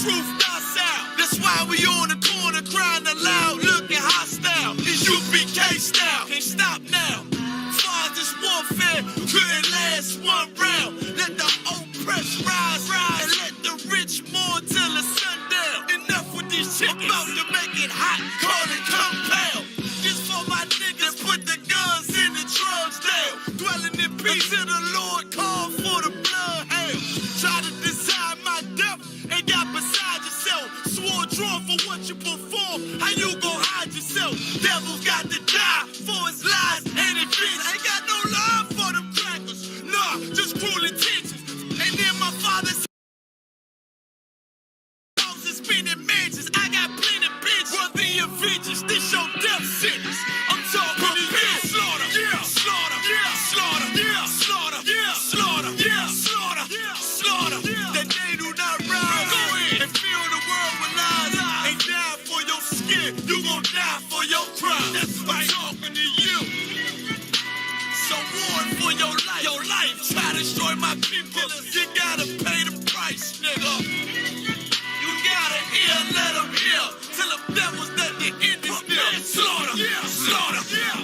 truth docile. That's why we on the corner crying aloud, looking hostile. It's UPK style, can't stop now. Far this warfare couldn't last one round. Let the oppressed rise, and let the rich mourn till the sundown. Enough with these chickens, about to make it hot, call it compound. Just for my niggas, put the guns in the drugs down. Dwelling in peace till the Lord call for the bloodhound. Try to decide my death and got beside yourself. Swore drawn for what you perform, how you gon' hide yourself? Devil's got to die for his lies and his visions. Ain't got no love for them crackers, nah, just cruel intentions. And then my father's house is spinning mansions. I got plenty bitches, worthy of vengeance. This your death sentence. I'm talking pure slaughter, yeah, slaughter, yeah, slaughter, yeah, slaughter, yeah, slaughter, yeah, slaughter, yeah, slaughter. That they do not rise. Go in and fill the world with lies. Ain't die for your skin, you gon' die for your crime. That's why I'm talking to you. So warn for your life. Your life try to destroy my people. You gotta pay the price, nigga. You gotta hear, let them hear. Tell them devils that the end is near. Slaughter, yeah, slaughter, yeah.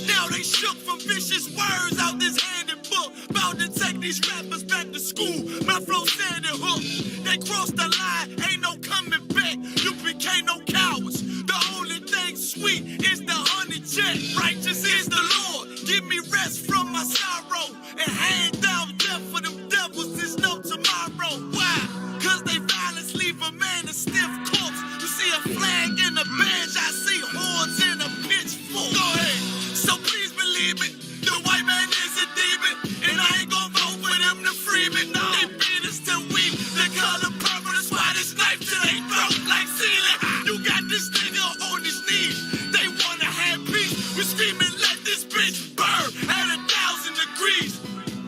Now they shook from vicious words out this handed book. About to take these rappers back to school. My flow sanded hook. They crossed the line, ain't no coming back. You became no cowards. The only thing sweet is the honey jet. Righteous is the Lord. Give me rest from my sorrow. And hand down death for them devils. There's no tomorrow. Why? Cause they violence leave a man a stiff corpse. You see a flag in a bench, I see horns in a pitchfork. Go ahead. So please believe it. The white man is a demon. And I ain't gon' vote for them to free me. No. They beat us to weep. The color purple, that's why this knife to their throat like ceiling. You got this nigga on his knees. They wanna have peace. We screaming, let this bitch burn at 1,000 degrees.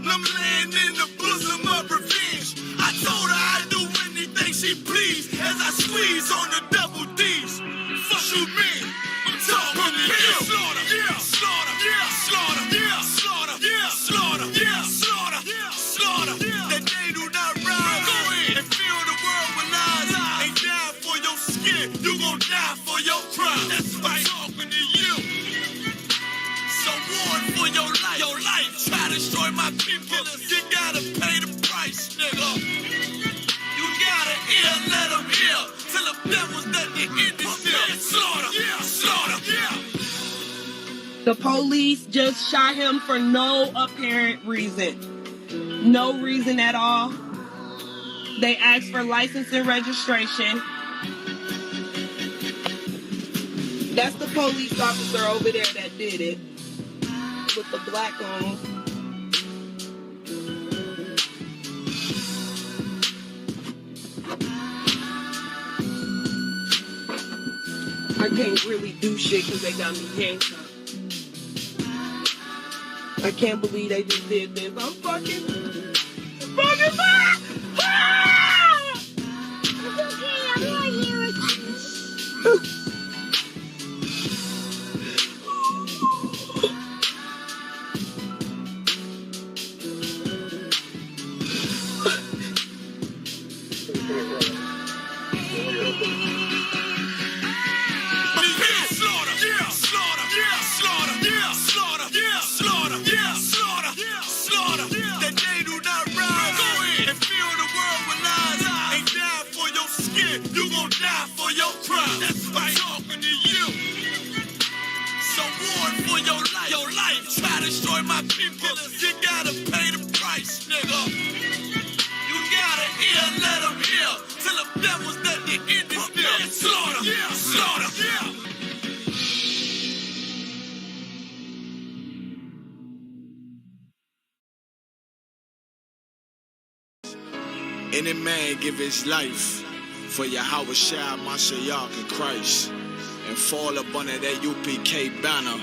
I'm laying in the bosom of revenge. I told her I'd do anything she please as I squeeze on the double D's. Fuck you mean? I'm talking to you. Slaughter, yeah, slaughter, yeah, slaughter, yeah, slaughter, yeah, slaughter, yeah, slaughter, yeah, slaughter. That they do not rise. Go in and fill the world with lies. Ain't die for your skin, you gon' die for your crime. That's why I'm talking to you. So warn for your life. Your life try to destroy my people. You gotta pay the price, nigga. You gotta hear, let them hear. Tell them devils that the end is near. Slaughter, yeah, slaughter, yeah. The police just shot him for no apparent reason. No reason at all. They asked for license and registration. That's the police officer over there that did it. With the black on. I can't really do shit because they got me handcuffed. I can't believe they just did this. I'm fucking back! Ah! It's okay, I'm right here with you. Destroy my people, you gotta pay the price, nigga. You gotta hear, let them hear. Tell them devils that the end is near. Slaughter, yeah, slaughter, yeah. Any man give his life for Yahweh Shai, Mashiach, and Christ, and fall up under that UPK banner.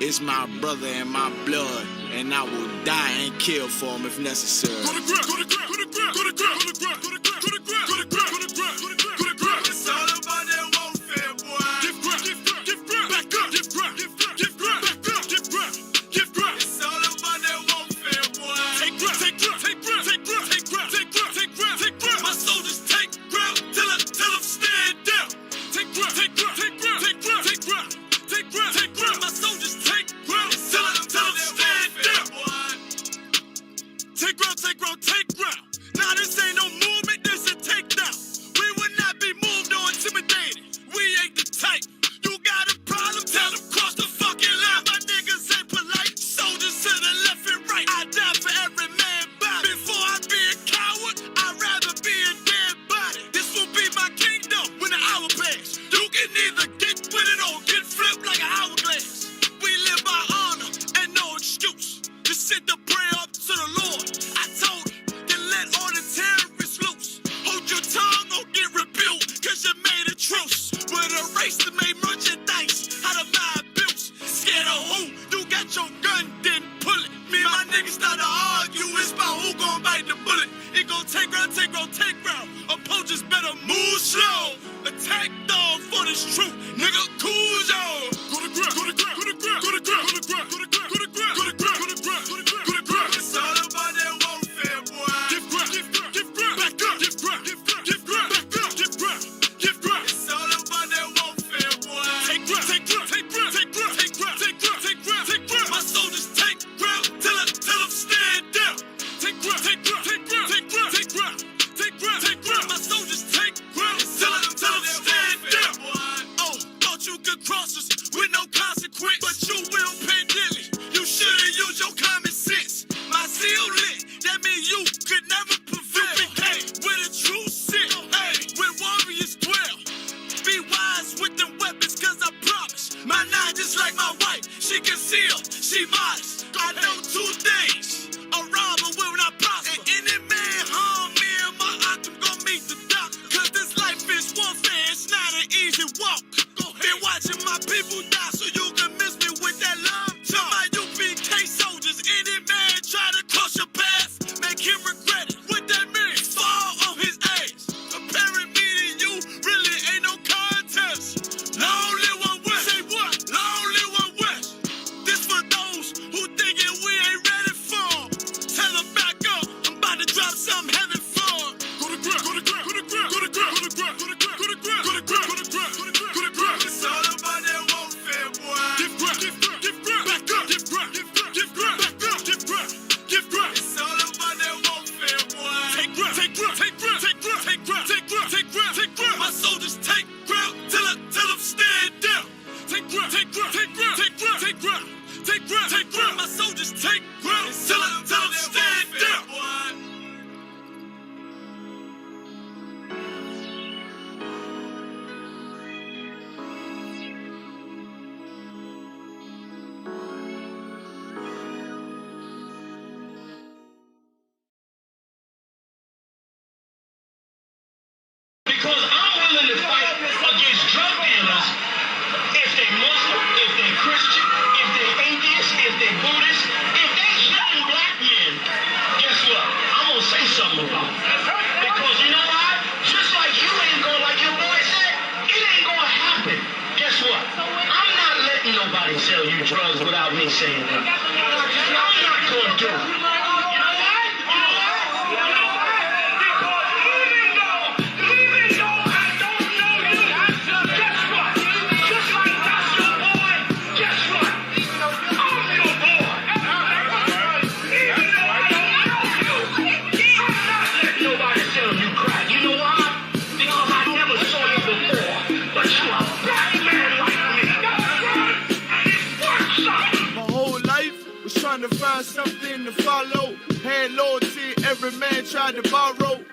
It's my brother and my blood, and I will die and kill for him if necessary. Go to ground, go to ground, go to ground, go to ground, go to ground, go to ground, go to ground, go to ground, go to ground, go to ground. It's all about that warfare, boy. Give ground, give ground, give ground, back up, give ground, give ground, give ground, back up, give ground, give ground. It's all about that warfare, boy. Take ground, take ground, take ground, take ground, take ground, take ground, take ground, take ground. My soldiers take ground. got your gun, then pull it. Me and my niggas start to argue, it's about who gon' bite the bullet. It gon' take round, take round, take round. Approaches better move slow. Attack dog for this truth, nigga, cool zone. Go to ground, go to ground, go to ground, go to ground, go to ground, go to ground, go to ground, go to ground, go to ground, go to ground, go to ground. It's all about that warfare, boy. Give ground, give ground, give ground, back up, give ground, give ground, give ground, back up, give ground, give ground. It's all about that warfare, boy. Take ground, take ground, take ground, take ground, take ground, take ground, take ground, take ground. My soldiers take ground till them stand down. Take ground, take ground, take ground, take ground, take ground, take ground, take ground. My soldiers take ground till them stand down. Oh, thought you could cross us with no consequence, but you will pay dearly. You should've used your common sense. My seal lit, that means you could never prevail. Hey, where the truth sit, hey, where warriors dwell. Be wise with them weapons, cause I promise. My nine just like my wife, she concealed, she modest. I know two things, a robber will not prosper. And any man harm me and my octave gon' meet the doctor. Cause this life is warfare, it's not an easy walk. Been watching my people die so you can miss me with that love talk. My UPK soldiers, any man try to cross your path, make him regret it. What that mean? Fall on his ass. Comparing me to you really ain't no contest. Long live one West. Say what? Long live one West. This for those who thinking we ain't ready for. Tell them back up. I'm about to drop something heavy for. Go to ground, go to ground, go to ground, go to ground, go to ground, go to ground, go to ground, go to ground, go to ground, go to ground, go to ground. It's all about that warfare, boy. Give ground, give ground, give ground, back up, give ground, give ground, give ground, back up, give ground, give ground. It's all about that warfare, boy. Take ground, take ground, take ground, take ground, take ground, take ground, take ground, take ground. My soldiers take ground till them stand down. Take ground, take ground, take ground, take ground, take ground, take ground, take ground. My soldiers take ground till them stand down. Because I'm willing to fight against drug dealers if they Muslim, if they Christian, if they atheist, if they Buddhist, if they shooting black men, guess what? I'm gonna say something about it. Because you know why? Just like you ain't gonna, like your boy said, it ain't gonna happen. Guess what? I'm not letting nobody sell you drugs without me saying that. I'm not gonna do it. Trying to find something to follow. Had loyalty, every man tried to borrow.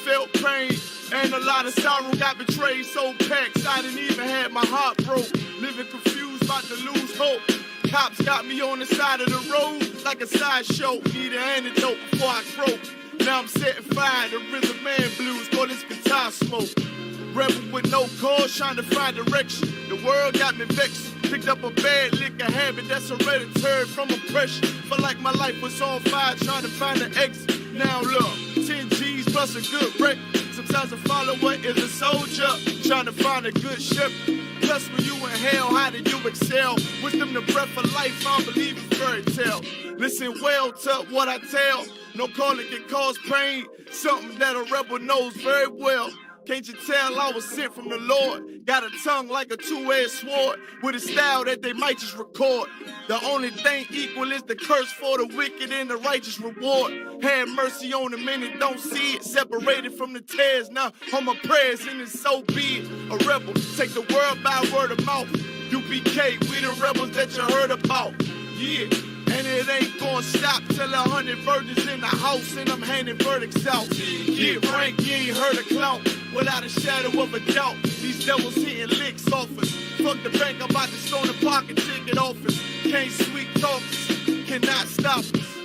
Felt pain and a lot of sorrow. Got betrayed, so packed, I didn't even have my heart broke. Living confused, about to lose hope. Cops got me on the side of the road like a sideshow. Need an antidote before I croak. Now I'm setting fire to Rhythm Man blues, call this guitar smoke. Rebel with no cause, trying to find direction. The world got me vexed. Picked up a bad liquor habit that's hereditary from oppression. Felt like my life was on fire, trying to find an exit. Now look, 10 G's plus a good wreck. Sometimes a follower is a soldier, trying to find a good shepherd. Plus when you in hell, how do you excel? Wisdom the breath of life, I don't believe in fairy tale. Listen well to what I tell. No calling can cause pain, something that a rebel knows very well. Can't you tell I was sent from the Lord? Got a tongue like a two-edged sword, with a style that they might just record. The only thing equal is the curse for the wicked and the righteous reward. Have mercy on them and it don't see it. Separated from the tares, now on my prayers and it's so be it. A rebel, take the world by word of mouth. UPK, we the rebels that you heard about. Yeah. And it ain't gonna stop till 100 virgins in the house and I'm handing verdicts out. Get rank, you ain't heard a clout without a shadow of a doubt. These devils hitting licks off us. Fuck the bank, I'm about to stone the pocket ticket office. Can't sweet talk us, cannot stop us.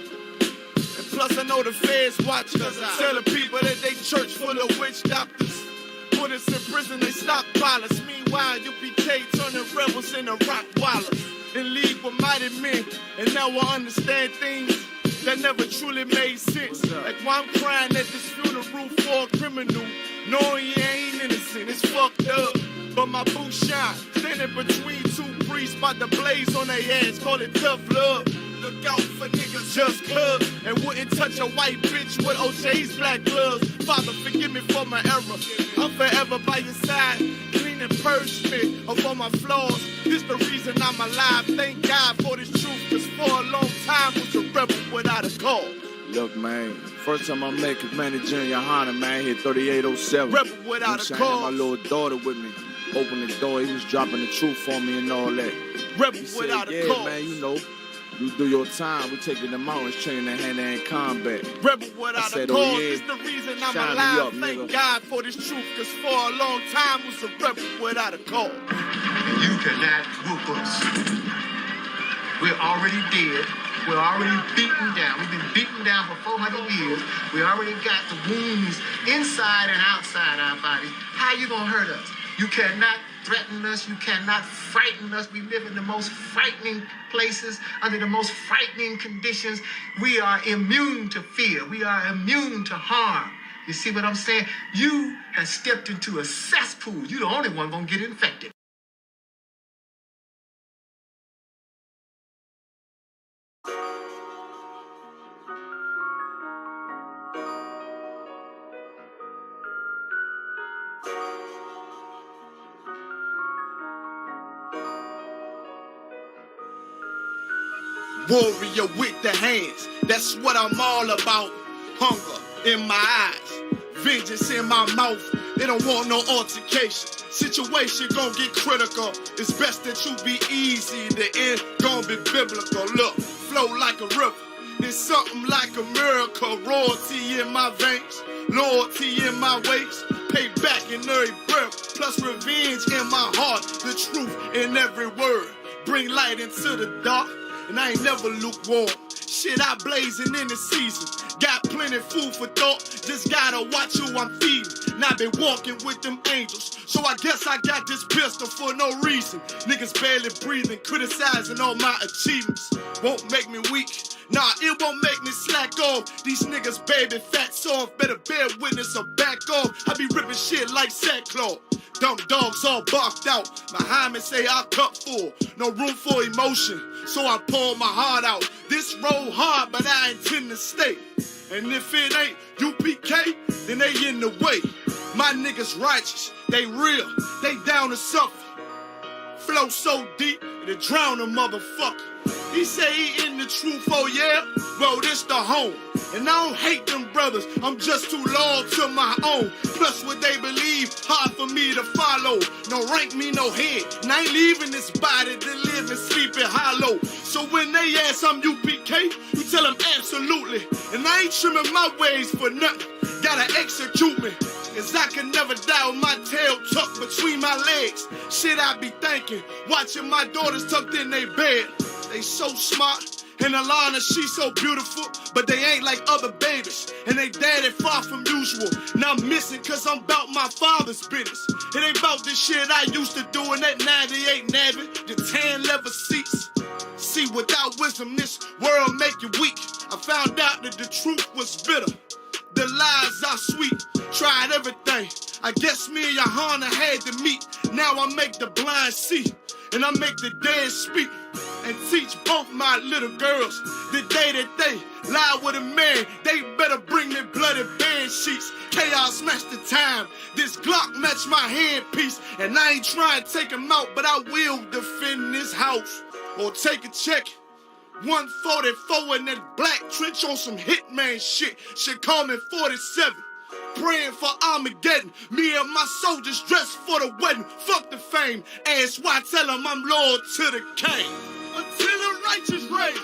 And plus I know the feds watch us. Telling people that they church full of witch doctors. Put us in prison, they stockpile us. Meanwhile, UPK turning rebels into rock wallers. in league with mighty men, and now I understand things that never truly made sense. Like why I'm crying at this funeral for a criminal, knowing he ain't innocent. It's fucked up, but my boots shine. Standing between two priests, about to blaze on their ass, call it tough love. Look out for niggas just cuz, and wouldn't touch a white bitch with OJ's black gloves. Father, forgive me for my error. I'm forever by your side, clean and purge me of all my flaws. This the reason I'm alive. Thank God for this truth, cause for a long time was a rebel without a cause. Look, man, first time I met Commander Junior Hunter, man, hit 3807. Rebel without a cause. I had my little daughter with me. Opened the door, he was dropping the truth for me and all that. Rebel he without said, a cause. Man, you know, you do your time, we taking the mountains, training in hand-to-hand combat. Rebel without a cause, oh, yeah. It's the reason I'm alive. Up, thank nigga. God for this truth, cause for a long time was a rebel without a cause. And you cannot whoop us. We're already dead. We're already beaten down. We've been beaten down for 400 years. We already got the wounds inside and outside our bodies. How you gonna hurt us? You cannot threaten us. You cannot frighten us. We live in the most frightening places, under the most frightening conditions. We are immune to fear. We are immune to harm. You see what I'm saying? You have stepped into a cesspool. You're the only one gonna get infected. Warrior with the hands, that's what I'm all about. Hunger in my eyes, vengeance in my mouth. They don't want no altercation. Situation gon' get critical. It's best that you be easy. The end gon' be biblical. Look, flow like a river. It's something like a miracle. Royalty in my veins, loyalty in my ways. Payback in every breath, plus revenge in my heart. The truth in every word. Bring light into the dark. And I ain't never lukewarm. Shit, I blazing in the season. Got plenty food for thought. Just gotta watch who I'm feeding. And I been walking with them angels. So I guess I got this pistol for no reason. Niggas barely breathing, criticizing all my achievements. Won't make me weak. Nah, it won't make me slack off. These niggas baby fat soft. Better bear witness or back off. I be ripping shit like sackcloth. Dumb dogs all barked out. My hymen say I cup full. No room for emotion. So I pour my heart out. This road hard, but I intend to stay. And if it ain't UPK, then they in the way. My niggas righteous, they real, they down to suffer. Flow so deep, it'll drown a motherfucker. He say he in the truth, oh yeah? Well, this the home. And I don't hate them brothers, I'm just too loyal to my own. Plus what they believe, hard for me to follow. No rank me, no head, and I ain't leaving this body to live and sleep in hollow. So when they ask I'm UPK, you tell them absolutely. And I ain't trimming my ways for nothing, gotta execute me. Cause I can never die with my tail tucked between my legs. Shit I be thinking, watching my daughters tucked in their bed. They so smart, and Alana, she so beautiful, but they ain't like other babies, and they daddy far from usual. Now I'm missing cause I'm about my father's business. It ain't about this shit I used to do in that 98 Navy, the tan leather seats. See, without wisdom, this world make you weak. I found out that the truth was bitter. The lies are sweet, tried everything. I guess me and Johanna had to meet. Now I make the blind see, and I make the dead speak. And teach both my little girls the day that they lie with a man, they better bring me bloody bed sheets. Chaos match the time, this Glock match my handpiece. And I ain't trying to take him out, but I will defend this house. Or take a check. 144 in that black trench on some hitman shit. Should call me 47. Praying for Armageddon. Me and my soldiers dressed for the wedding. Fuck the fame. Ask why, tell them I'm loyal to the king. Until the righteous reign.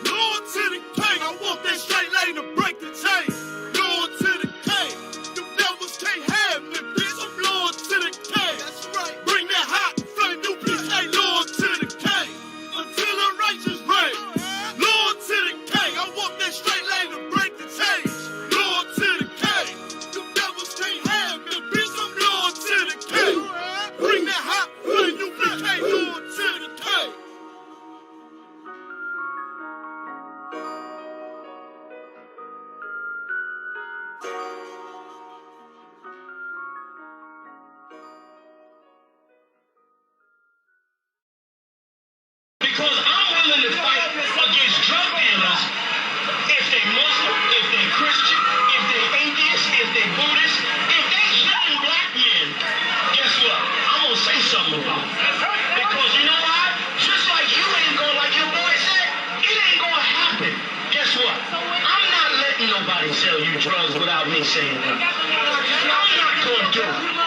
Loyal to the king. I walk that straight lane to break the chain. Loyal to the king. The devils can't have me, bitch. I'm loyal to the king. That's right. Bring that hot flame, new bitch. Hey, loyal to the king. Until the righteous reign. Loyal to the king. I walk that straight lane to break the chain. Loyal to the king. The devils can't have me, bitch. I'm loyal to the king. Bring that hot flame, new bitch. Hey, loyal to the king. willing to fight against drug dealers if they Muslim, if they Christian, if they atheist, if they Buddhist, if they shooting black men. Guess what? I'm gonna say something about it. Because you know why? Just like you ain't gonna, like your boy said, it ain't gonna happen. Guess what? I'm not letting nobody sell you drugs without me saying that. I'm not gonna do it.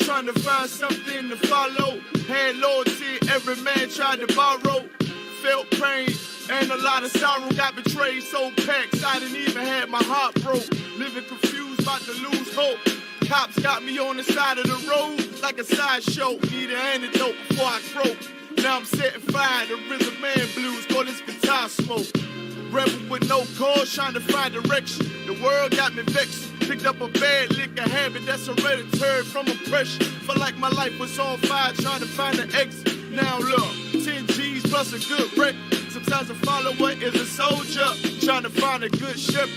Trying to find something to follow. Had loyalty, every man tried to borrow. Felt pain and a lot of sorrow. Got betrayed, so packed, I didn't even have my heart broke. Living confused, about to lose hope. Cops got me on the side of the road like a sideshow. Need an antidote before I croak. Now I'm setting fire to Rhythm Man blues. Call this guitar smoke. Rebel with no cause, trying to find direction. The world got me vexed. Picked up a bad liquor habit that's hereditary from oppression. Felt like my life was on fire, trying to find an exit. Now look, 10 G's plus a good wreck. Sometimes a follower is a soldier, trying to find a good ship.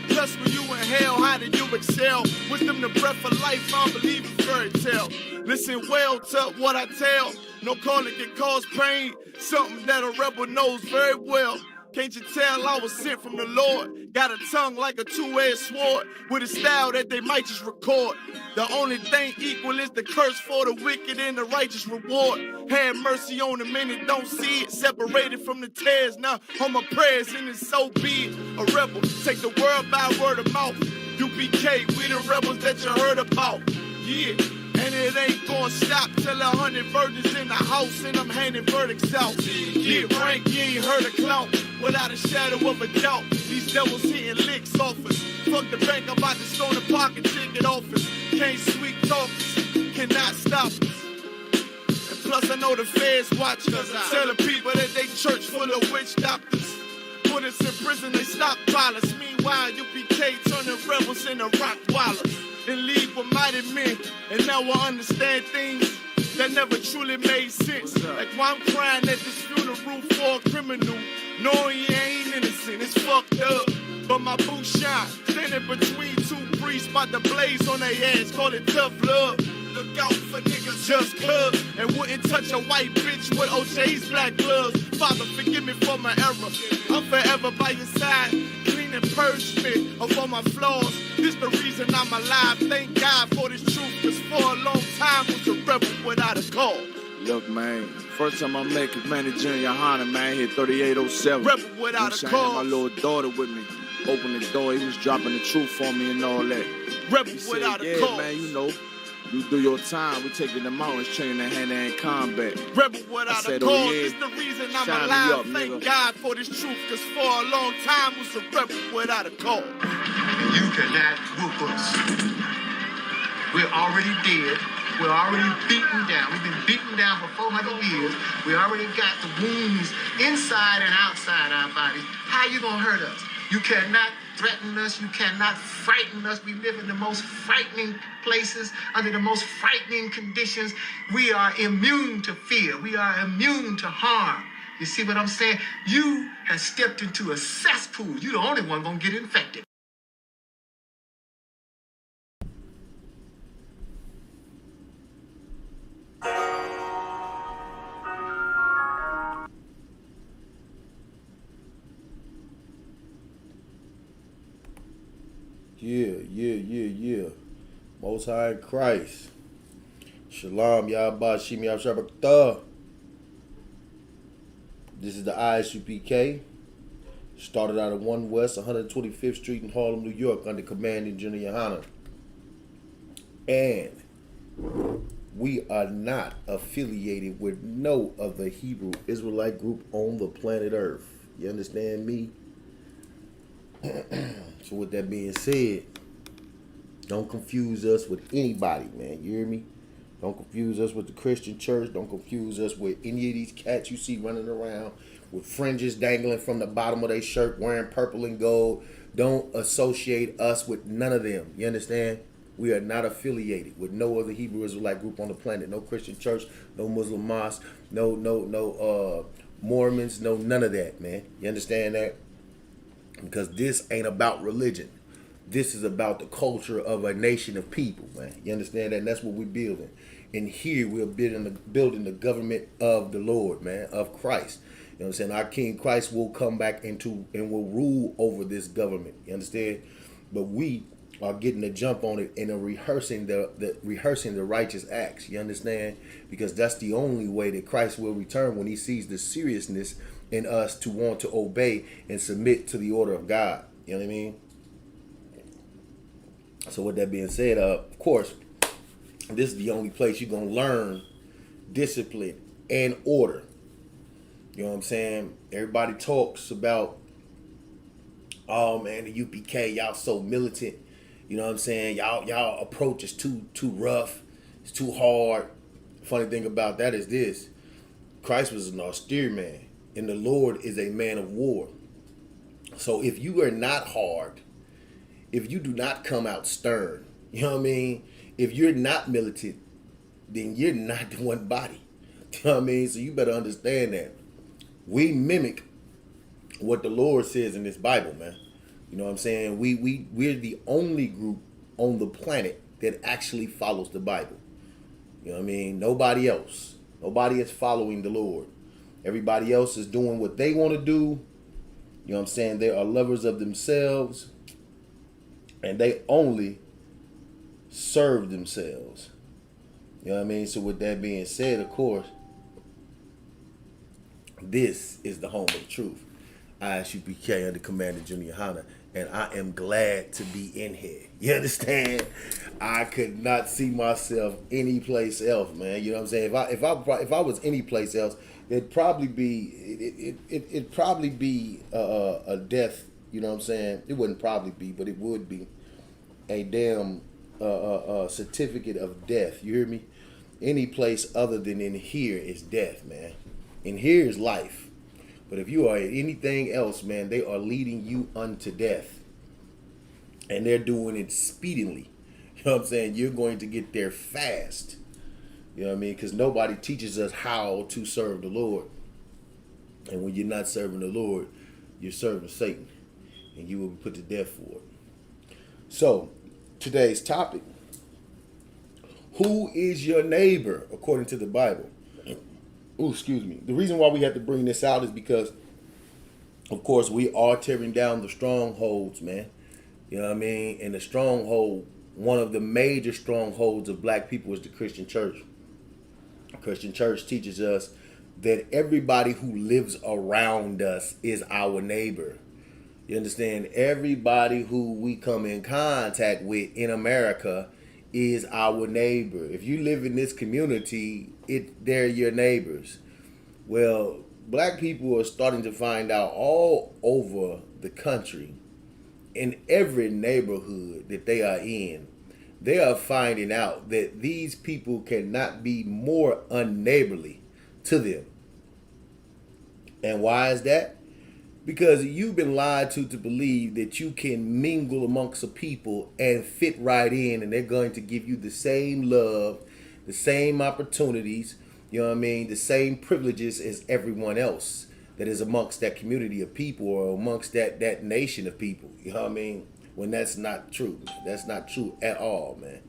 Plus when you in hell, how do you excel? Wisdom the breath of life, I don't believe in fairy tale. Listen well to what I tell. No calling can cause pain, something that a rebel knows very well. Can't you tell I was sent from the Lord? Got a tongue like a two-edged sword, with a style that they might just record. The only thing equal is the curse for the wicked and the righteous reward. Have mercy on the many, don't see it. Separated from the tares, now on my prayers, and it's so be it. A rebel, take the world by word of mouth. UPK, we the rebels that you heard about. Yeah. And it ain't gonna stop till 100 virgins in the house and I'm handing verdicts out. Get rank, you ain't heard a clout without a shadow of a doubt. These devils hitting licks off us. Fuck the bank, I'm about to stone the pocket ticket office. Can't sweet talk us, cannot stop us. And plus I know the feds watch us. Telling people that they church full of witch doctors. Put us in prison, they stockpile us. Meanwhile, UPK turning rebels into rock wallers. In league with mighty men, and now I understand things that never truly made sense. Like why I'm crying at this funeral for a criminal, knowing he ain't innocent, it's fucked up. But my boots shine, standing between two priests, about to blaze on their ass, call it tough love. Look out for niggas just cuz, and wouldn't touch a white bitch with OJ's black gloves. Father, forgive me for my error, I'm forever by your side. Clean and purge me of all my flaws. This the reason I'm alive. Thank God for this truth, cause for a long time was a rebel without a cause. Look, man, first time I met Commander Junior Hanna, man, hit 3807. Rebel without a I cause. had my little daughter with me. Opened the door, he was dropping the truth for me and all that. Rebel He said, without a yeah, cause. man, you know, you do your time. We taking the mountains, training in hand-to-hand combat. Rebel without said, a oh, cause. yeah. It's the reason I'm Shine me alive. up, Thank nigga. God for this truth, cause for a long time was a rebel without a cause. And you cannot whoop us. We're already dead. We're already beaten down. We've been beaten down for 400 years. We already got the wounds inside and outside our bodies. How you gonna hurt us? You cannot threaten us. You cannot frighten us. We live in the most frightening places, under the most frightening conditions. We are immune to fear. We are immune to harm. You see what I'm saying? You have stepped into a cesspool. You're the only one gonna get infected. Yeah. Most High in Christ. Shalom, Yahba Shimi Abshabakta. This is the Isupk. Started out at 1 West 125th Street in Harlem, New York, under Commanding Junior Hanna. And we are not affiliated with no other Hebrew Israelite group on the planet Earth. You understand me? So with that being said, don't confuse us with anybody, man. You hear me? Don't confuse us with the Christian church. Don't confuse us with any of these cats you see running around with fringes dangling from the bottom of their shirt, wearing purple and gold. Don't associate us with none of them. You understand? We are not affiliated with no other Hebrew Israelite group on the planet. No Christian church, no Muslim mosque, no Mormons, no none of that, man. You understand that? Because this ain't about religion. This is about the culture of a nation of people, man. You understand that? And that's what we're building. And here we're building the government of the Lord, man, of Christ. You know what I'm saying? Our King Christ will come back into and will rule over this government. You understand? But we are getting a jump on it and are rehearsing the righteous acts. You understand? Because that's the only way that Christ will return, when he sees the seriousness in us to want to obey and submit to the order of God. You know what I mean? So with that being said, of course, this is the only place you're going to learn discipline and order. You know what I'm saying? Everybody talks about, oh man, the UPK, y'all so militant. You know what I'm saying? Y'all approach is too rough. It's too hard. Funny thing about that is this. Christ was an austere man, and the Lord is a man of war. So if you are not hard, if you do not come out stern, you know what I mean? If you're not militant, then you're not the one body. You know what I mean? So you better understand that. We mimic what the Lord says in this Bible, man. You know what I'm saying? We're the only group on the planet that actually follows the Bible. You know what I mean? Nobody else. Nobody is following the Lord. Everybody else is doing what they want to do. You know what I'm saying? They are lovers of themselves. And they only serve themselves. You know what I mean? So with that being said, of course, this is the home of the truth. I, Isupk, under Commander Junior Hanna, and I am glad to be in here. You understand? I could not see myself any place else, man. You know what I'm saying? If I was any place else, it'd probably be a death. You know what I'm saying? It wouldn't probably be, but it would be a damn certificate of death. You hear me? Any place other than in here is death, man. In here is life. But if you are anything else, man, they are leading you unto death. And they're doing it speedily. You know what I'm saying? You're going to get there fast. You know what I mean? Because nobody teaches us how to serve the Lord. And when you're not serving the Lord, you're serving Satan. And you will be put to death for it. So, today's topic. Who is your neighbor according to the Bible? Oh, excuse me. The reason why we have to bring this out is because, of course, we are tearing down the strongholds, man. You know what I mean? And the stronghold, one of the major strongholds of black people is the Christian church. The Christian church teaches us that everybody who lives around us is our neighbor. You understand? Everybody who we come in contact with in America is our neighbor. If you live in this community, they're your neighbors. Well, black people are starting to find out all over the country, in every neighborhood that they are in, they are finding out that these people cannot be more unneighborly to them. And why is that? Because you've been lied to believe that you can mingle amongst the people and fit right in, and they're going to give you the same love, the same opportunities, you know what I mean, the same privileges as everyone else that is amongst that community of people or amongst that nation of people. You know what I mean? When that's not true. That's not true at all, man.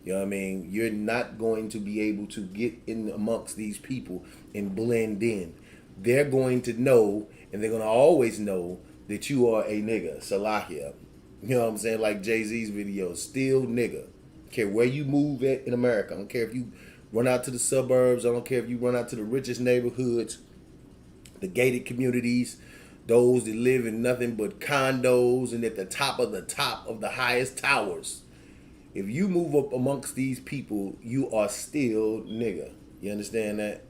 You know what I mean? You're not going to be able to get in amongst these people and blend in. They're going to know, and they're going to always know, that you are a nigga, Salakia. You know what I'm saying? Like Jay-Z's video, still nigga. I don't care where you move at in America. I don't care if you run out to the suburbs. I don't care if you run out to the richest neighborhoods, the gated communities, those that live in nothing but condos and at the top of the highest towers. If you move up amongst these people, you are still nigga. You understand that?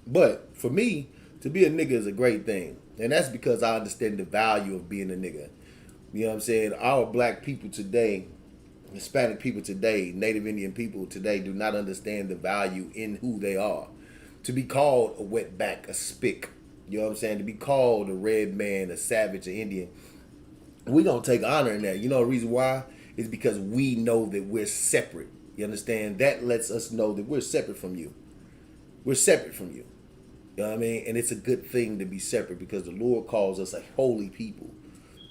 But for me, to be a nigga is a great thing. And that's because I understand the value of being a nigga. You know what I'm saying? Our black people today, Hispanic people today, Native Indian people today do not understand the value in who they are. To be called a wetback, a spick, You know what I'm saying? To be called a red man, a savage, an Indian, we don't take honor in that. You know the reason why? Is because we know that we're separate. You understand? That lets us know that we're separate from you. We're separate from you. You know what I mean? And it's a good thing to be separate because the Lord calls us a holy people.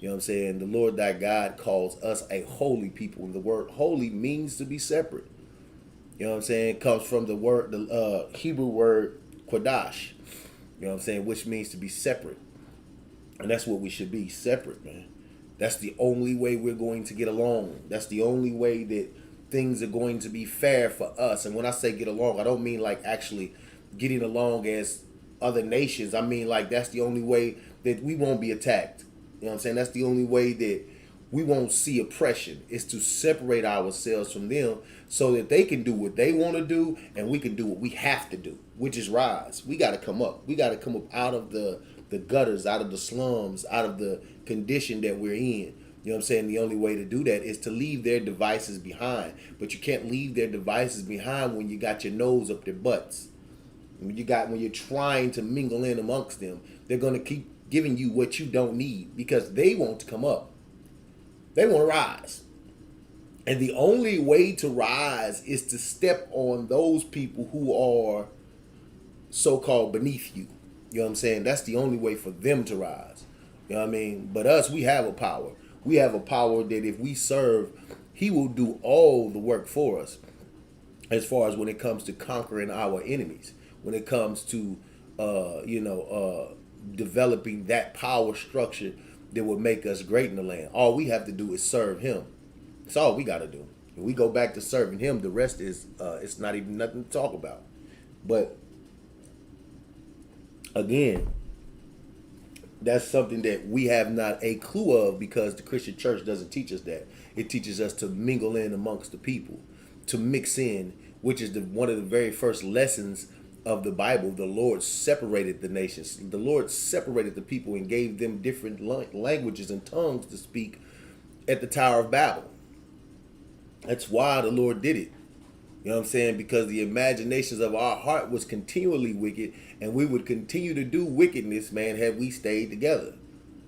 You know what I'm saying? The Lord thy God calls us a holy people. And the word holy means to be separate. You know what I'm saying? It comes from the Hebrew word Quadash. You know what I'm saying? Which means to be separate. And that's what we should be, separate, man. That's the only way we're going to get along. That's the only way that things are going to be fair for us. And when I say get along, I don't mean like actually getting along as other nations. I mean like that's the only way that we won't be attacked. You know what I'm saying? That's the only way that we won't see oppression, is to separate ourselves from them so that they can do what they want to do and we can do what we have to do, which is rise. We got to come up. We got to come up out of the gutters, out of the slums, out of the condition that we're in. You know what I'm saying? The only way to do that is to leave their devices behind. But you can't leave their devices behind when you got your nose up their butts. When you're trying to mingle in amongst them, they're going to keep giving you what you don't need because they want to come up. They want to rise. And the only way to rise is to step on those people who are so-called beneath you. You know what I'm saying? That's the only way for them to rise. You know what I mean? But us, we have a power. We have a power that if we serve, he will do all the work for us. As far as when it comes to conquering our enemies, when it comes to, developing that power structure that will make us great in the land. All we have to do is serve him. That's all we got to do. If we go back to serving him, the rest is, it's not even nothing to talk about. But again, that's something that we have not a clue of because the Christian church doesn't teach us that. It teaches us to mingle in amongst the people, to mix in, which is one of the very first lessons of the Bible. The Lord separated the nations. The Lord separated the people and gave them different languages and tongues to speak at the Tower of Babel. That's why the Lord did it. You know what I'm saying? Because the imaginations of our heart was continually wicked, and we would continue to do wickedness, man, had we stayed together.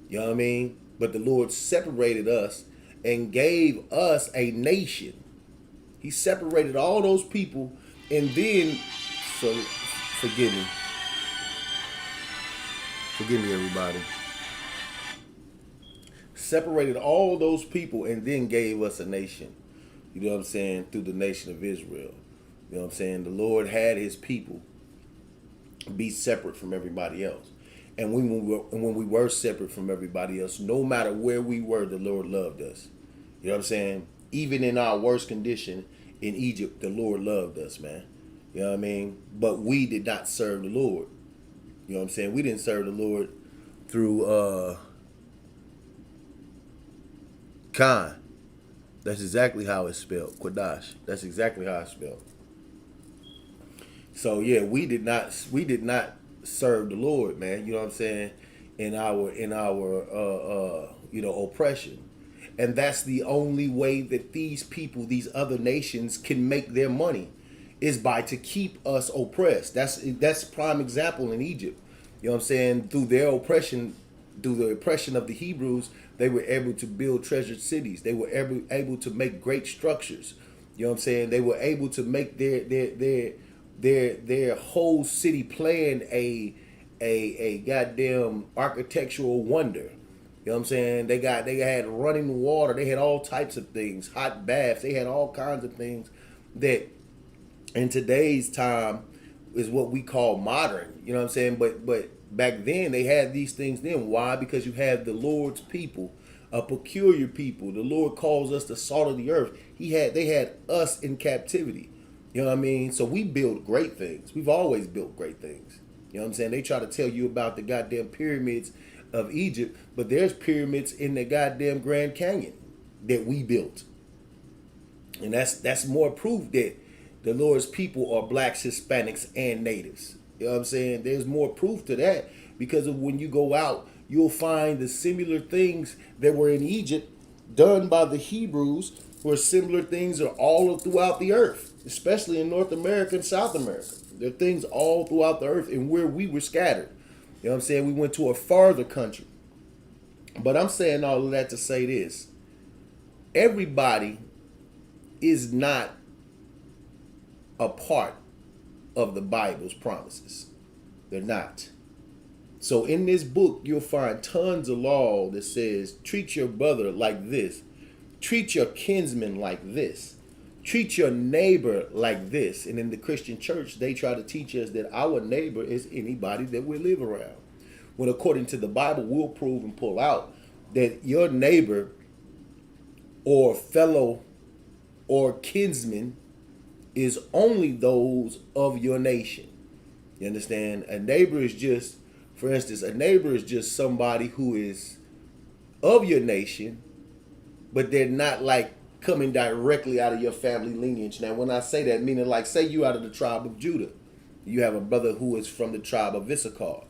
You know what I mean? But the Lord separated us and gave us a nation. He separated all those people, and then, so forgive me. Forgive me, everybody. Separated all those people and then gave us a nation. You know what I'm saying? Through the nation of Israel. You know what I'm saying? The Lord had his people be separate from everybody else. And when we were separate from everybody else, no matter where we were, the Lord loved us. You know what I'm saying? Even in our worst condition in Egypt, the Lord loved us, man. You know what I mean? But we did not serve the Lord. You know what I'm saying? We didn't serve the Lord through Khan. That's exactly how it's spelled. Quadash. That's exactly how it's spelled. So yeah, we did not serve the Lord, man. You know what I'm saying? In our oppression. And that's the only way that these people, these other nations, can make their money, is by to keep us oppressed. That's prime example in Egypt. You know what I'm saying? Through their oppression, through the oppression of the Hebrews, they were able to build treasured cities. They were able to make great structures. You know what I'm saying? They were able to make their whole city plan a goddamn architectural wonder. You know what I'm saying? They had running water. They had all types of things, hot baths. They had all kinds of things that in today's time is what we call modern. You know what I'm saying? But back then they had these things then. Why? Because you had the Lord's people, a peculiar people. The Lord calls us the salt of the earth. They had us in captivity. You know what I mean? So we build great things. We've always built great things. You know what I'm saying? They try to tell you about the goddamn pyramids of Egypt, but there's pyramids in the goddamn Grand Canyon that we built. And that's more proof that the Lord's people are blacks, Hispanics, and natives. You know what I'm saying? There's more proof to that because of when you go out, you'll find the similar things that were in Egypt done by the Hebrews, where similar things are all throughout the earth, especially in North America and South America. There are things all throughout the earth and where we were scattered. You know what I'm saying? We went to a farther country. But I'm saying all of that to say this. Everybody is not a part of the Bible's promises. They're not. So in this book, you'll find tons of law that says, treat your brother like this. Treat your kinsman like this. Treat your neighbor like this. And in the Christian church, they try to teach us that our neighbor is anybody that we live around. When according to the Bible, we'll prove and pull out that your neighbor or fellow or kinsman is only those of your nation. You understand? A neighbor is just, for instance, a neighbor is just somebody who is of your nation, but they're not like coming directly out of your family lineage. Now, when I say that, meaning like, say you out of the tribe of Judah. You have a brother who is from the tribe of Isupk.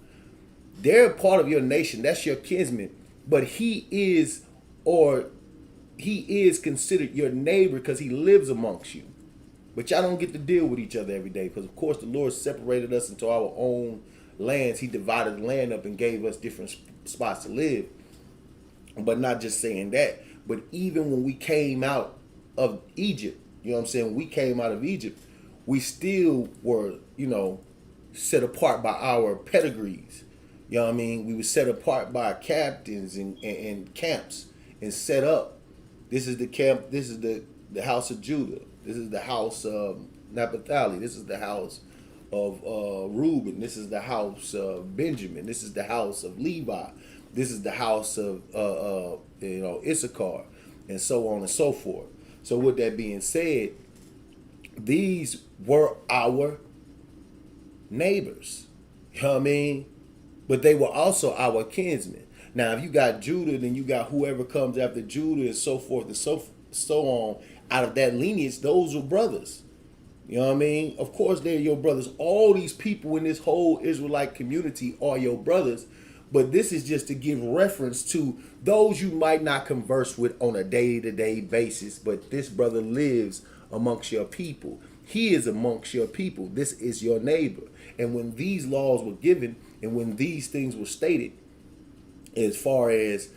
They're part of your nation. That's your kinsman. But he is considered your neighbor because he lives amongst you. But y'all don't get to deal with each other every day because, of course, the Lord separated us into our own lands. He divided the land up and gave us different spots to live. But not just saying that, but even when we came out of Egypt, you know what I'm saying? When we came out of Egypt, we still were, set apart by our pedigrees. You know what I mean? We were set apart by captains and camps and set up. This is the camp. This is the house of Judah. This is the house of Naphtali. This is the house of Reuben. This is the house of Benjamin. This is the house of Levi. This is the house of Issachar, and so on and so forth. So with that being said, these were our neighbors. You know what I mean? But they were also our kinsmen. Now, if you got Judah, then you got whoever comes after Judah and so forth and so on. Out of that lineage, those were brothers. You know what I mean? Of course, they're your brothers. All these people in this whole Israelite community are your brothers. But this is just to give reference to those you might not converse with on a day-to-day basis. But this brother lives amongst your people. He is amongst your people. This is your neighbor. And when these laws were given and when these things were stated, as far as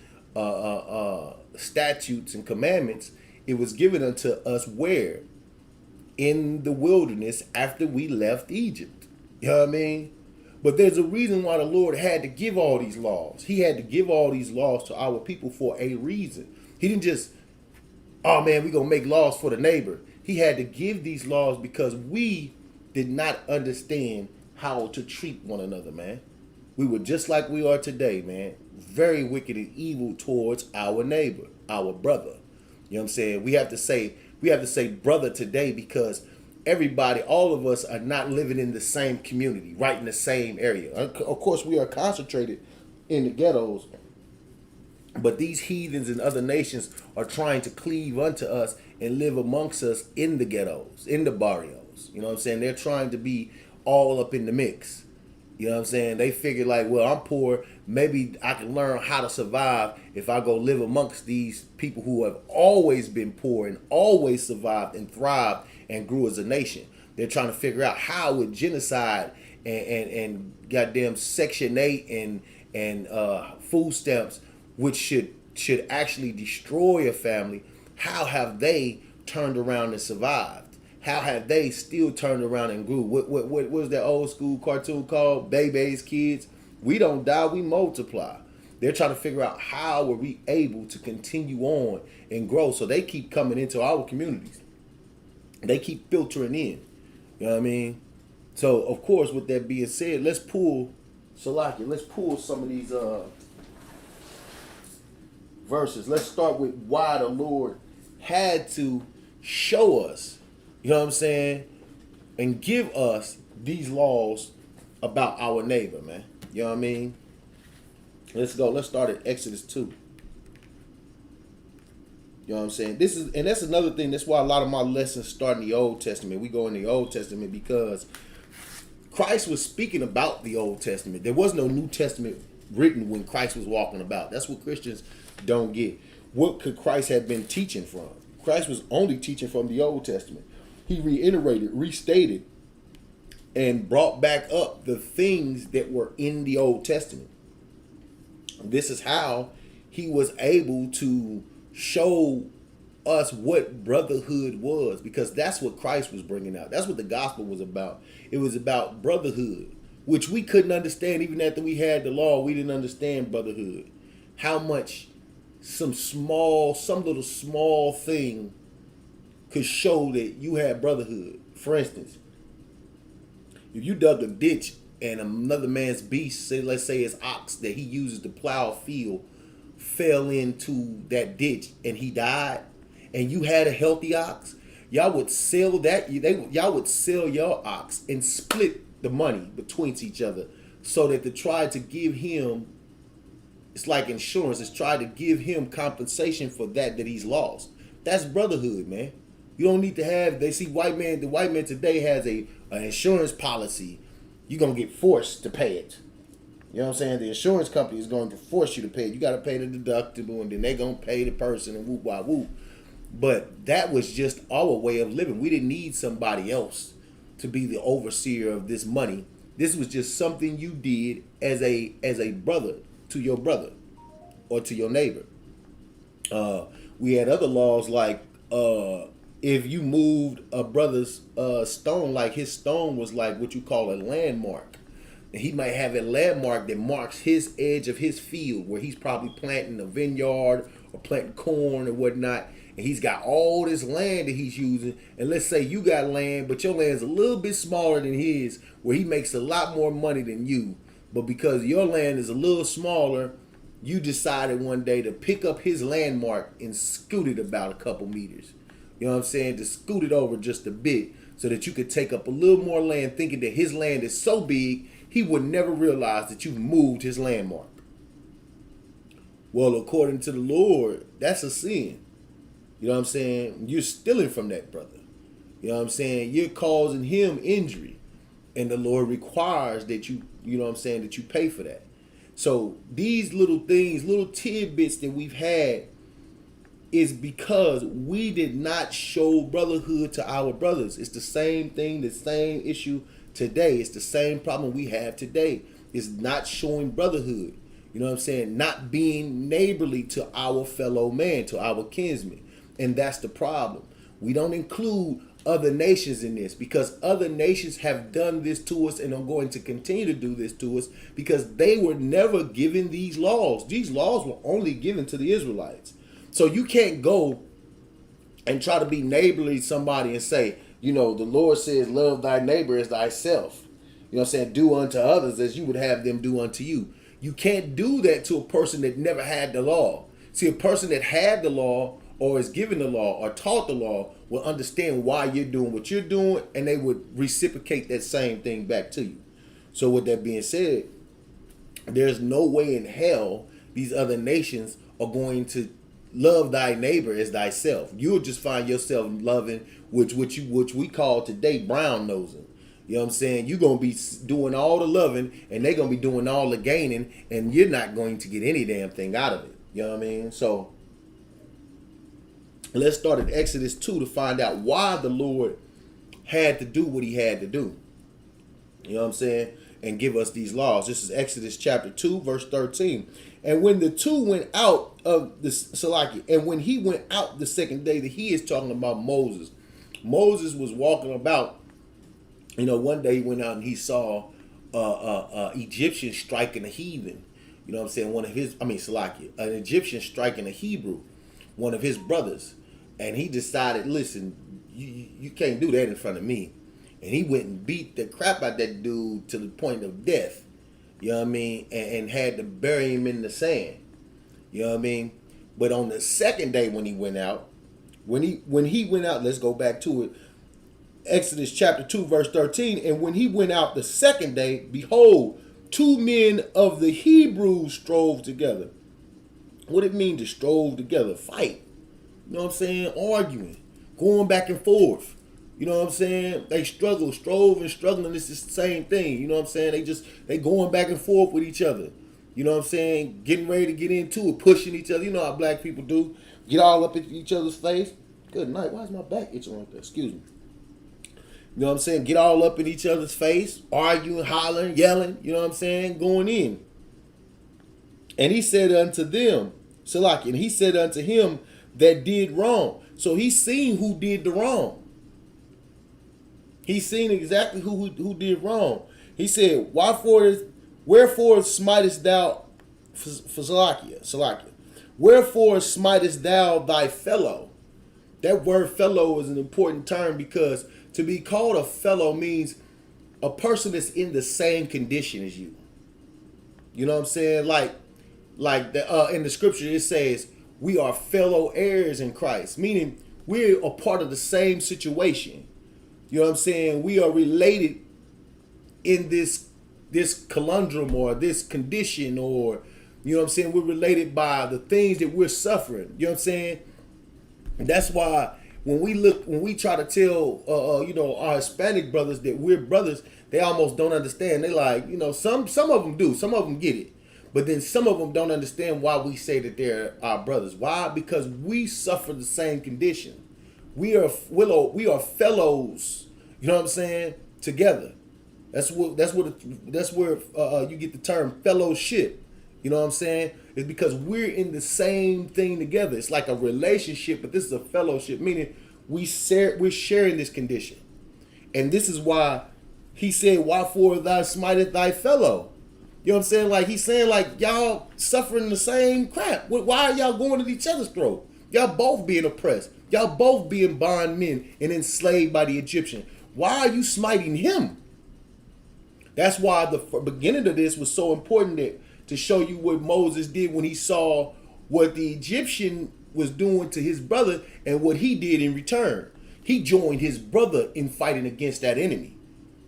statutes and commandments, it was given unto us where? In the wilderness after we left Egypt. You know what I mean? But there's a reason why the Lord had to give all these laws. He had to give all these laws to our people for a reason. He didn't just, oh man, we're going to make laws for the neighbor. He had to give these laws because we did not understand how to treat one another, man. We were just like we are today, man. Very wicked and evil towards our neighbor, our brother. You know what I'm saying? We have to say brother today because everybody, all of us are not living in the same community, right in the same area. Of course, we are concentrated in the ghettos, but these heathens and other nations are trying to cleave unto us and live amongst us in the ghettos, in the barrios. You know what I'm saying? They're trying to be all up in the mix. You know what I'm saying? They figure like, well, I'm poor. Maybe I can learn how to survive if I go live amongst these people who have always been poor and always survived and thrived and grew as a nation. They're trying to figure out how with genocide and goddamn Section 8 and food stamps, which should actually destroy a family, how have they turned around and survived? How have they still turned around and grew? What was that old school cartoon called? Baby's Kids. We don't die, we multiply. They're trying to figure out how were we able to continue on and grow. So they keep coming into our communities. They keep filtering in. You know what I mean? So, of course, with that being said, let's pull some of these verses. Let's start with why the Lord had to show us, you know what I'm saying, and give us these laws about our neighbor, man. You know what I mean? Let's go. Let's start at Exodus 2. You know what I'm saying? That's another thing. That's why a lot of my lessons start in the Old Testament. We go in the Old Testament because Christ was speaking about the Old Testament. There was no New Testament written when Christ was walking about. That's what Christians don't get. What could Christ have been teaching from? Christ was only teaching from the Old Testament. He reiterated, restated, and brought back up the things that were in the Old Testament. This is how he was able to show us what brotherhood was, because that's what Christ was bringing out. That's what the gospel was about. It was about brotherhood, which we couldn't understand. Even after we had the law, we didn't understand brotherhood. How much some little small thing could show that you had brotherhood. For instance, if you dug a ditch and another man's beast, say, let's say his ox that he uses to plow a field, fell into that ditch and he died, and you had a healthy ox, y'all would sell that. Y'all would sell your ox and split the money between each other, so that to try to give him, it's like insurance. It's try to give him compensation for that he's lost. That's brotherhood, man. You don't need to have. They see the white man today has an insurance policy. You're gonna get forced to pay it. You know what I'm saying? The insurance company is going to force you to pay it. You got to pay the deductible, and then they're gonna pay the person, and whoop wah whoop. But that was just our way of living. We didn't need somebody else to be the overseer of this money. This was just something you did as a brother to your brother or to your neighbor. We had other laws like if you moved a brother's stone, like his stone was like what you call a landmark. And he might have a landmark that marks his edge of his field where he's probably planting a vineyard or planting corn or whatnot. And he's got all this land that he's using. And let's say you got land, but your land's a little bit smaller than his, where he makes a lot more money than you. But because your land is a little smaller, you decided one day to pick up his landmark and scoot it about a couple meters. You know what I'm saying? To scoot it over just a bit so that you could take up a little more land, thinking that his land is so big, he would never realize that you've moved his landmark. Well, according to the Lord, that's a sin. You know what I'm saying? You're stealing from that brother. You know what I'm saying? You're causing him injury. And the Lord requires that you know what I'm saying, that you pay for that. So these little things, little tidbits that we've had is because we did not show brotherhood to our brothers. It's the same thing, the same issue today. It's the same problem we have today. It's not showing brotherhood. You know what I'm saying? Not being neighborly to our fellow man, to our kinsmen. And that's the problem. We don't include other nations in this because other nations have done this to us and are going to continue to do this to us because they were never given these laws. These laws were only given to the Israelites. So you can't go and try to be neighborly to somebody and say, you know, the Lord says, love thy neighbor as thyself. You know what I'm saying? Do unto others as you would have them do unto you. You can't do that to a person that never had the law. See, a person that had the law or is given the law or taught the law will understand why you're doing what you're doing, and they would reciprocate that same thing back to you. So with that being said, there's no way in hell these other nations are going to love thy neighbor as thyself. You'll just find yourself loving which we call today brown nosing. You know what I'm saying? You're going to be doing all the loving and they're going to be doing all the gaining, and you're not going to get any damn thing out of it. You know what I mean? So let's start at Exodus 2 to find out why the Lord had to do what he had to do. You know what I'm saying? And give us these laws. This is Exodus chapter 2, verse 13. And when the two went out of the Salaki, and when he went out the second day, that he is talking about Moses. Moses was walking about. You know, one day he went out and he saw Egyptian striking a heathen. You know what I'm saying? Salaki, an Egyptian striking a Hebrew, one of his brothers. And he decided, listen, you can't do that in front of me. And he went and beat the crap out that dude to the point of death. You know what I mean? And had to bury him in the sand. You know what I mean? But on the second day when he went out, when he went out, let's go back to it. Exodus chapter 2, verse 13. And when he went out the second day, behold, two men of the Hebrews strove together. What it mean to strove together? Fight. You know what I'm saying? Arguing. Going back and forth. You know what I'm saying? They strove and struggling. It's the same thing. You know what I'm saying? They going back and forth with each other. You know what I'm saying? Getting ready to get into it, pushing each other. You know how black people do. Get all up in each other's face. Good night. Why is my back itching like that? Excuse me. You know what I'm saying? Get all up in each other's face, arguing, hollering, yelling, you know what I'm saying? Going in. And he said unto them, Salaki, and he said unto him that did wrong. So he's seen who did the wrong. He's seen exactly who did wrong. He said, wherefore smitest thou for Salakia? Wherefore smitest thou thy fellow? That word fellow is an important term because to be called a fellow means a person that's in the same condition as you. You know what I'm saying? Like in the scripture it says we are fellow heirs in Christ, meaning we're a part of the same situation. You know what I'm saying? We are related in this conundrum or this condition, or you know what I'm saying? We're related by the things that we're suffering. You know what I'm saying? And that's why when we try to tell our Hispanic brothers that we're brothers, they almost don't understand. They like, some of them do, some of them get it. But then some of them don't understand why we say that they're our brothers. Why? Because we suffer the same condition. We are fellows. You know what I'm saying? Together. That's where you get the term fellowship. You know what I'm saying? It's because we're in the same thing together. It's like a relationship, but this is a fellowship, meaning we're sharing this condition. And this is why he said, "Wherefore thou smiteth thy fellow." You know what I'm saying? Like he's saying, like y'all suffering the same crap. Why are y'all going at each other's throat? Y'all both being oppressed. Y'all both being bondmen and enslaved by the Egyptian. Why are you smiting him? That's why the beginning of this was so important to show you what Moses did when he saw what the Egyptian was doing to his brother and what he did in return. He joined his brother in fighting against that enemy.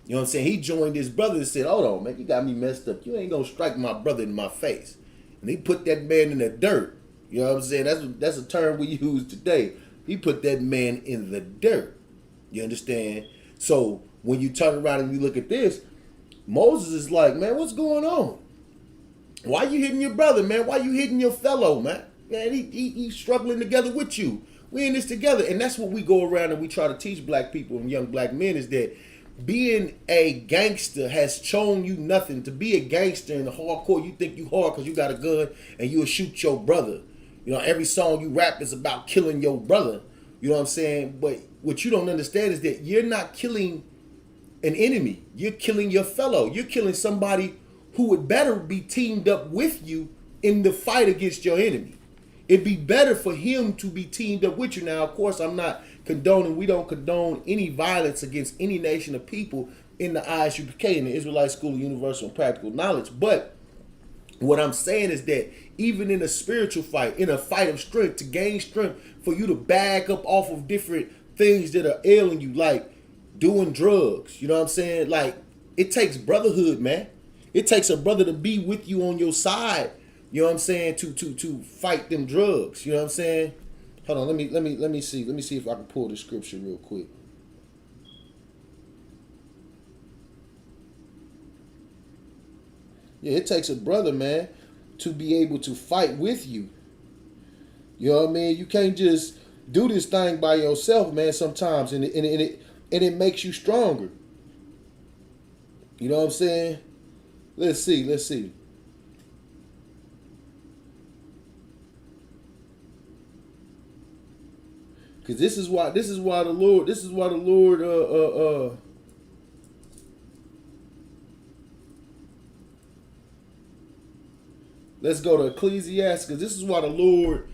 You know what I'm saying? He joined his brother and said, "Hold on, man, you got me messed up. You ain't gonna strike my brother in my face." And he put that man in the dirt. You know what I'm saying? That's a term we use today. He put that man in the dirt. You understand? So when you turn around and you look at this, Moses is like, "Man, what's going on? Why you hitting your brother, man? Why you hitting your fellow, man? Man, he's struggling together with you. We in this together." And that's what we go around and we try to teach black people and young black men is that being a gangster has shown you nothing. To be a gangster in the hardcore, you think you hard because you got a gun and you'll shoot your brother. You know, every song you rap is about killing your brother. You know what I'm saying? But what you don't understand is that you're not killing an enemy. You're killing your fellow. You're killing somebody who would better be teamed up with you in the fight against your enemy. It'd be better for him to be teamed up with you. Now, of course, I'm not condoning, we don't condone any violence against any nation of people in the Isupk, in the Israelite School of Universal and Practical Knowledge. But what I'm saying is that even in a spiritual fight, in a fight of strength, to gain strength, for you to back up off of different things that are ailing you, like doing drugs, you know what I'm saying? Like, it takes brotherhood, man. It takes a brother to be with you on your side, you know what I'm saying, to fight them drugs, you know what I'm saying? Hold on, let me see if I can pull the scripture real quick. Yeah, it takes a brother, man, to be able to fight with you. You know what I mean? You can't just do this thing by yourself, man, sometimes, and it makes you stronger. You know what I'm saying? Let's see. Because this is why the Lord let's go to Ecclesiastes. This is why the Lord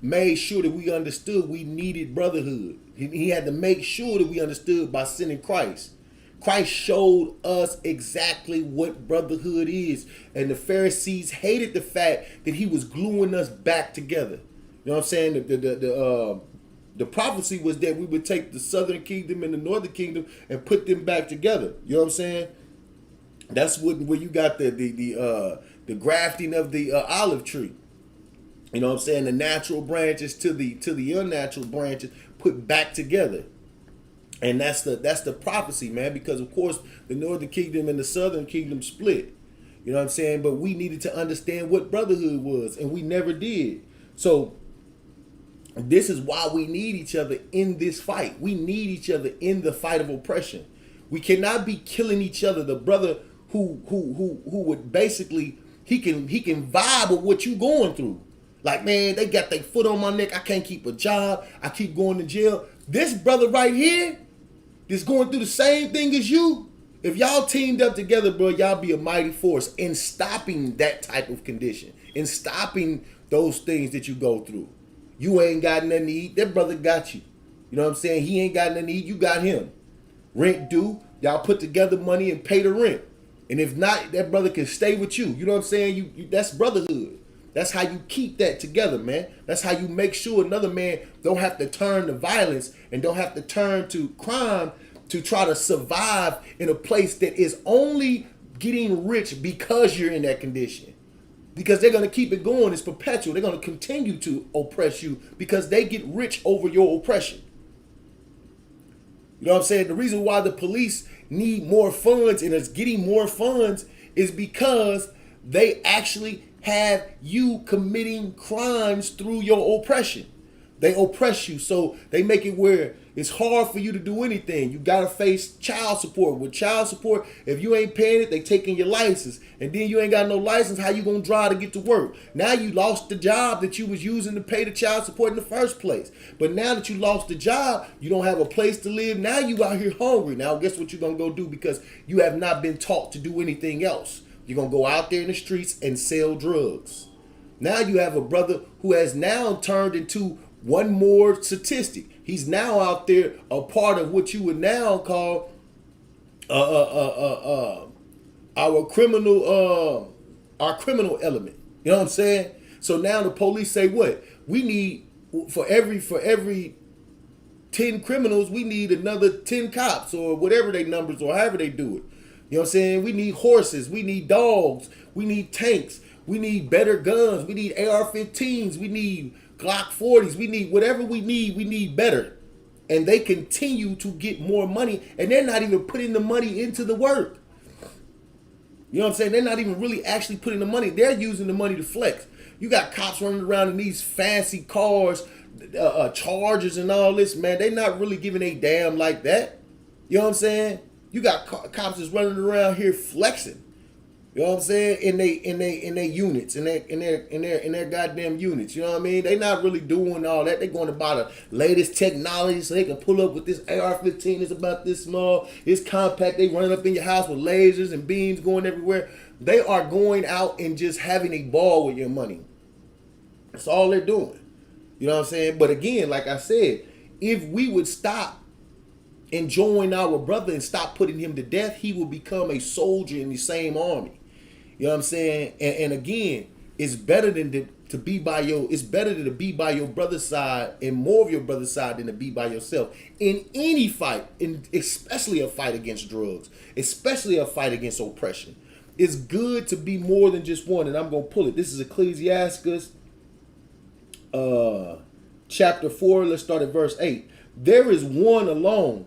made sure that we understood we needed brotherhood. He had to make sure that we understood by sending Christ. Christ showed us exactly what brotherhood is. And the Pharisees hated the fact that he was gluing us back together. You know what I'm saying? The prophecy was that we would take the southern kingdom and the northern kingdom and put them back together. You know what I'm saying? That's where you got the grafting of the olive tree. You know what I'm saying? The natural branches to the unnatural branches put back together. And that's the prophecy, man, because of course the northern kingdom and the southern kingdom split. You know what I'm saying? But we needed to understand what brotherhood was, and we never did. So This is why we need each other in this fight. We need each other in the fight of oppression. We cannot be killing each other. The brother who would basically he can vibe with what you going through. Like, man, they got their foot on my neck. I can't keep a job. I keep going to jail. This brother right here that's going through the same thing as you. If y'all teamed up together, bro, y'all be a mighty force in stopping that type of condition, in stopping those things that you go through. You ain't got nothing to eat. That brother got you. You know what I'm saying? He ain't got nothing to eat. You got him. Rent due. Y'all put together money and pay the rent. And if not, that brother can stay with you. You know what I'm saying? You that's brotherhood. That's how you keep that together, man. That's how you make sure another man don't have to turn to violence and don't have to turn to crime to try to survive in a place that is only getting rich because you're in that condition. Because they're going to keep it going. It's perpetual. They're going to continue to oppress you because they get rich over your oppression. You know what I'm saying? The reason why the police need more funds and is getting more funds is because they actually have you committing crimes through your oppression. They oppress you, so they make it where it's hard for you to do anything. You gotta face child support. With child support, if you ain't paying it, they taking your license. And then you ain't got no license, how you gonna drive to get to work? Now you lost the job that you was using to pay the child support in the first place. But now that you lost the job, you don't have a place to live. Now you out here hungry. Now guess what you're gonna go do because you have not been taught to do anything else. You're gonna go out there in the streets and sell drugs. Now you have a brother who has now turned into one more statistic. He's now out there a part of what you would now call our criminal element. You know what I'm saying? So now the police say what? We need for every 10 criminals, we need another 10 cops or whatever they numbers or however they do it. You know what I'm saying? We need horses, we need dogs, we need tanks, we need better guns, we need AR-15s, we need Glock 40s, we need whatever we need better. And they continue to get more money and they're not even putting the money into the work. You know what I'm saying? They're not even really actually putting the money. They're using the money to flex. You got cops running around in these fancy cars, Chargers and all this, man. They're not really giving a damn like that. You know what I'm saying? You got cops that's running around here flexing. You know what I'm saying? In their units, in their goddamn units. You know what I mean? They not really doing all that. They going to buy the latest technology so they can pull up with this AR-15. It's about this small. It's compact. They running up in your house with lasers and beams going everywhere. They are going out and just having a ball with your money. That's all they're doing. You know what I'm saying? But again, like I said, if we would stop enjoying our brother and stop putting him to death, he will become a soldier in the same army. You know what I'm saying? And again, it's better than to be by your. It's better to be by your brother's side and more of your brother's side than to be by yourself in any fight, and especially a fight against drugs, especially a fight against oppression. It's good to be more than just one, and I'm gonna pull it. This is Ecclesiastes, chapter 4. Let's start at verse 8. There is one alone,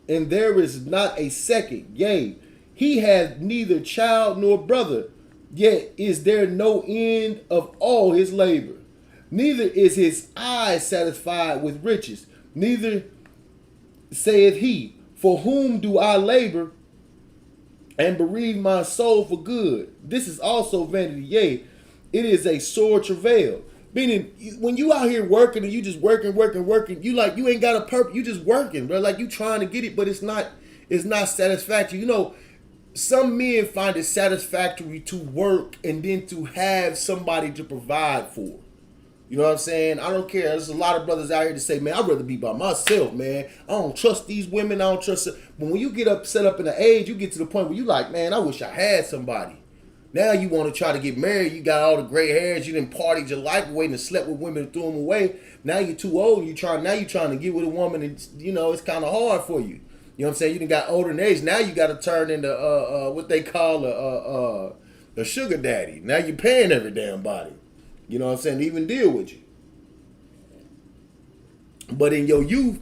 and there is not a second. Yea, he hath neither child nor brother, yet is there no end of all his labor. Neither is his eye satisfied with riches. Neither saith he, for whom do I labor and bereave my soul for good? This is also vanity. Yea, it is a sore travail. Meaning, when you out here working and you just working, you like you ain't got a purpose. You just working, bro. Like you trying to get it, but it's not satisfactory. You know, some men find it satisfactory to work and then to have somebody to provide for. You know what I'm saying? I don't care. There's a lot of brothers out here to say, man, I'd rather be by myself, man. I don't trust these women. I don't trust them. But when you get set up in the age, you get to the point where you like, man, I wish I had somebody. Now you want to try to get married. You got all the gray hairs. You didn't partied your life away and slept with women and threw them away. Now you're too old. Now you're trying to get with a woman and, you know, it's kind of hard for you. You know what I'm saying? You done got older in age. Now you got to turn into what they call a sugar daddy. Now you're paying every damn body. You know what I'm saying? To even deal with you. But in your youth,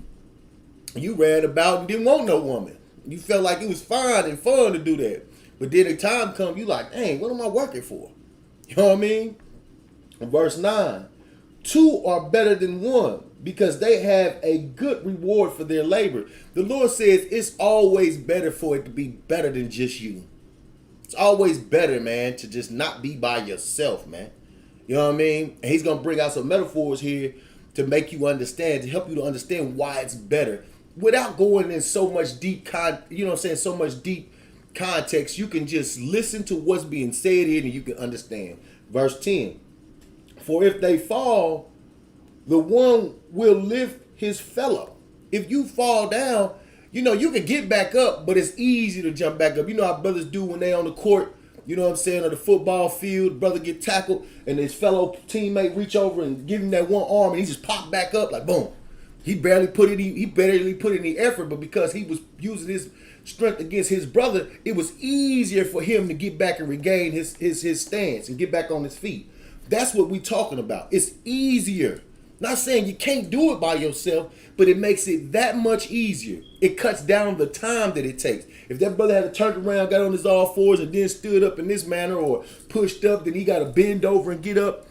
you ran about and didn't want no woman. You felt like it was fine and fun to do that. But then the time comes, you like, dang, what am I working for? You know what I mean? Verse 9. Two are better than one, because they have a good reward for their labor. The Lord says it's always better for it to be better than just you. It's always better, man, to just not be by yourself, man. You know what I mean? And he's going to bring out some metaphors here to make you understand, to help you to understand why it's better. Without going in so much deep so much deep context, you can just listen to what's being said here and you can understand. Verse 10. For if they fall, the one will lift his fellow. If you fall down, you can get back up, but it's easy to jump back up. You know how brothers do when they on the court, you know what I'm saying, on the football field, brother get tackled, and his fellow teammate reach over and give him that one arm, and he just pop back up like boom. He barely put any effort, but because he was using his strength against his brother, it was easier for him to get back and regain his stance and get back on his feet. That's what we talking about. It's easier. Not saying you can't do it by yourself, but it makes it that much easier. It cuts down the time that it takes. If that brother had to turn around, got on his all fours, and then stood up in this manner or pushed up, then he got to bend over and get up.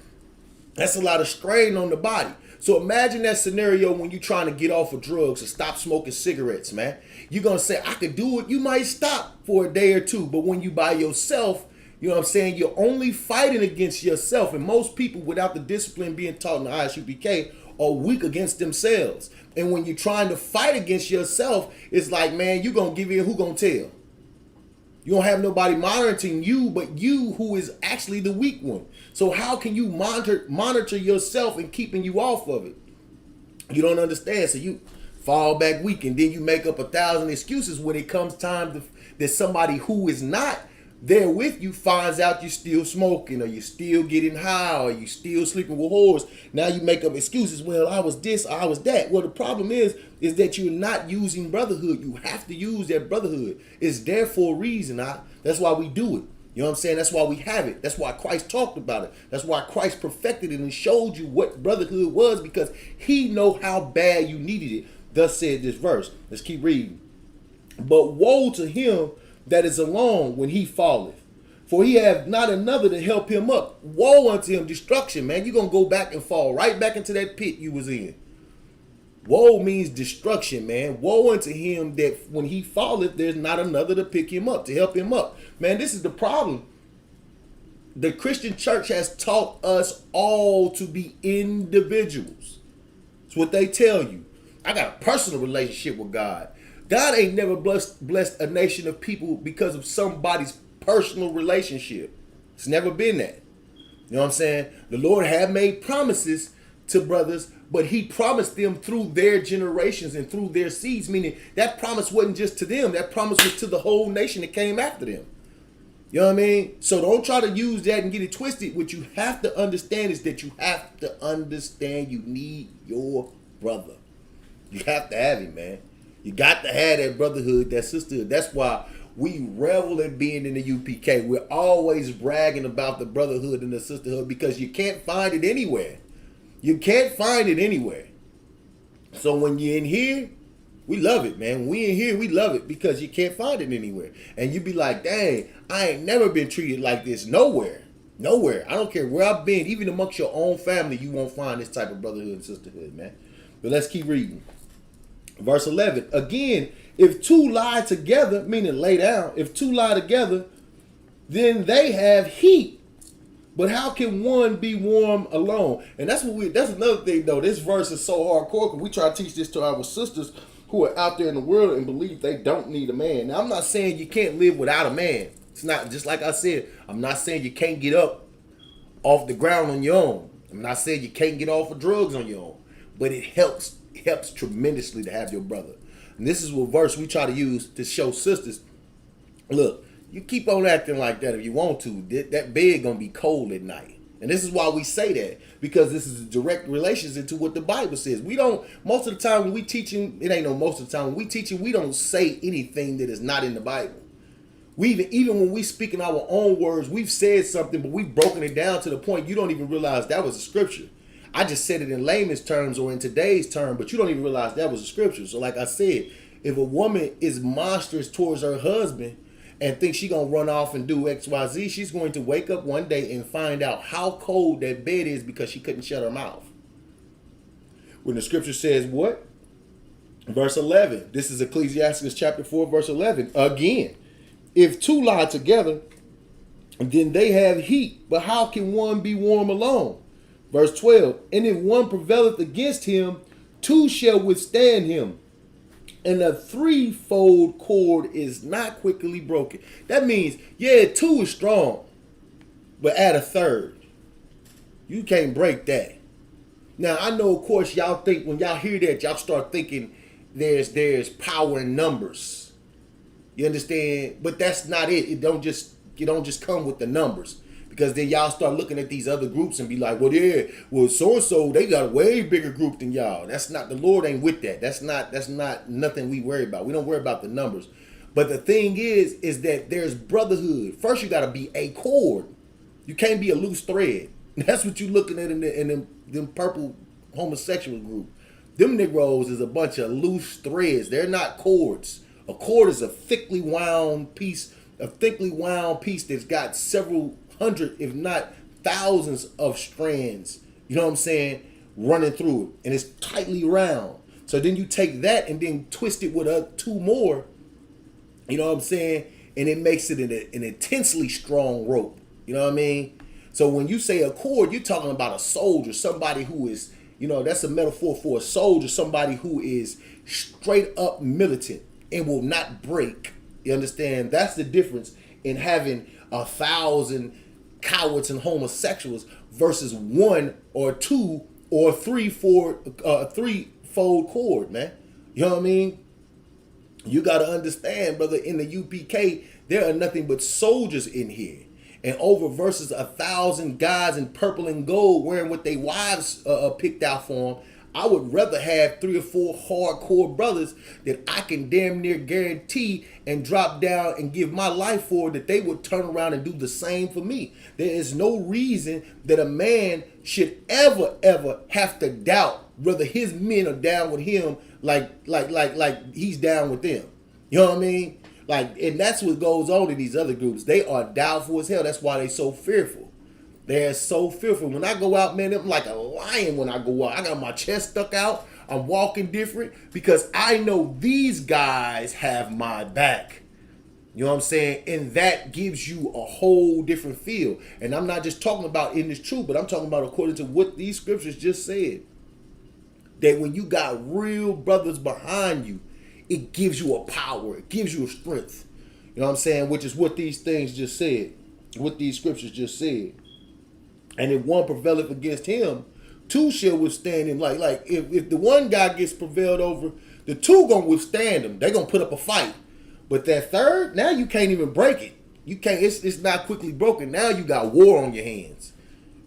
That's a lot of strain on the body. So imagine that scenario when you're trying to get off of drugs or stop smoking cigarettes, man. You're going to say, I could do it. You might stop for a day or two. But when you by yourself, you know what I'm saying, you're only fighting against yourself. And most people without the discipline being taught in the Isupk are weak against themselves. And when you're trying to fight against yourself, it's like, man, you're going to give in, who going to tell? You don't have nobody monitoring you, but you who is actually the weak one. So how can you monitor yourself and keeping you off of it? You don't understand. So you fall back weak, and then you make up 1,000 excuses when it comes time that somebody who is not there with you finds out you're still smoking, or you're still getting high, or you still sleeping with whores. Now you make up excuses. Well, I was this, I was that. Well, the problem is that you're not using brotherhood. You have to use that brotherhood. It's there for a reason. That's why we do it. You know what I'm saying? That's why we have it. That's why Christ talked about it. That's why Christ perfected it and showed you what brotherhood was, because he know how bad you needed it. Thus said this verse. Let's keep reading. But woe to him that is alone when he falleth, for he hath not another to help him up. Woe unto him, destruction, man. You're going to go back and fall right back into that pit you was in. Woe means destruction, man. Woe unto him that when he falleth, there's not another to pick him up, to help him up. Man, this is the problem. The Christian church has taught us all to be individuals. It's what they tell you. I got a personal relationship with God. God ain't never blessed a nation of people because of somebody's personal relationship. It's never been that. You know what I'm saying? The Lord had made promises to brothers, but he promised them through their generations and through their seeds, meaning that promise wasn't just to them. That promise was to the whole nation that came after them. You know what I mean? So don't try to use that and get it twisted. What you have to understand is that you have to understand you need your brother. You have to have him, man. You got to have that brotherhood, that sisterhood. That's why we revel in being in the UPK. We're always bragging about the brotherhood and the sisterhood because you can't find it anywhere. You can't find it anywhere. So when you're in here, we love it, man. When we in here, we love it because you can't find it anywhere. And you be like, dang, I ain't never been treated like this nowhere. Nowhere. I don't care where I've been. Even amongst your own family, you won't find this type of brotherhood and sisterhood, man. But let's keep reading. Verse 11, again, if two lie together, meaning lay down, if two lie together, then they have heat. But how can one be warm alone? And that's another thing, though. This verse is so hardcore because we try to teach this to our sisters who are out there in the world and believe they don't need a man. Now, I'm not saying you can't live without a man. It's not, just like I said, I'm not saying you can't get up off the ground on your own. I'm not saying you can't get off of drugs on your own. But it helps tremendously to have your brother. And this is what verse we try to use to show sisters, look, you keep on acting like that if you want to. That bed gonna be cold at night. And this is why we say that, because this is a direct relations into what the Bible says. We don't, most of the time when we teaching, it ain't no most of the time, when we teaching, we don't say anything that is not in the Bible. We even when we speak in our own words, we've said something, but we've broken it down to the point you don't even realize that was a scripture. I just said it in layman's terms or in today's term, but you don't even realize that was a scripture. So like I said, if a woman is monstrous towards her husband and thinks she's going to run off and do XYZ, she's going to wake up one day and find out how cold that bed is because she couldn't shut her mouth. When the scripture says what? Verse 11. This is Ecclesiastes chapter 4, verse 11. Again, if two lie together, then they have heat. But how can one be warm alone? Verse 12. And if one prevaileth against him, two shall withstand him. And a threefold cord is not quickly broken. That means, yeah, two is strong, but add a third. You can't break that. Now, I know, of course, y'all think, when y'all hear that, y'all start thinking there's power in numbers. You understand? But that's not it. You don't just come with the numbers. Because then y'all start looking at these other groups and be like, well, yeah, well, so-and-so, they got a way bigger group than y'all. That's not, the Lord ain't with that. That's not nothing we worry about. We don't worry about the numbers. But the thing is that there's brotherhood. First, you got to be a cord. You can't be a loose thread. That's what you're looking at in them purple homosexual group. Them Negroes is a bunch of loose threads. They're not cords. A cord is a thickly wound piece that's got several hundred, if not thousands of strands, you know what I'm saying, running through it. And it's tightly round. So then you take that and then twist it with two more, you know what I'm saying, and it makes it an intensely strong rope. You know what I mean? So when you say a cord, you're talking about a soldier, somebody who is, you know, that's a metaphor for a soldier, somebody who is straight up militant and will not break. You understand? That's the difference in having 1,000 cowards and homosexuals versus one or two or threefold cord, man. You know what I mean? You got to understand, brother, in the UPK, there are nothing but soldiers in here. And over versus 1,000 guys in purple and gold wearing what they wives picked out for them, I would rather have 3 or 4 hardcore brothers that I can damn near guarantee and drop down and give my life for, that they would turn around and do the same for me. There is no reason that a man should ever have to doubt whether his men are down with him like he's down with them. You know what I mean? Like, and that's what goes on in these other groups. They are doubtful as hell. That's why they so fearful. They're so fearful. When I go out, man, I'm like a lion when I go out. I got my chest stuck out. I'm walking different because I know these guys have my back. You know what I'm saying? And that gives you a whole different feel. And I'm not just talking about in this truth, but I'm talking about according to what these scriptures just said. That when you got real brothers behind you, it gives you a power. It gives you a strength. You know what I'm saying? Which is what these things just said. What these scriptures just said. And if one prevaileth against him, two shall withstand him. Like if the one guy gets prevailed over, the two gonna withstand him. They gonna put up a fight. But that third, now you can't even break it. You can't. It's not quickly broken. Now you got war on your hands.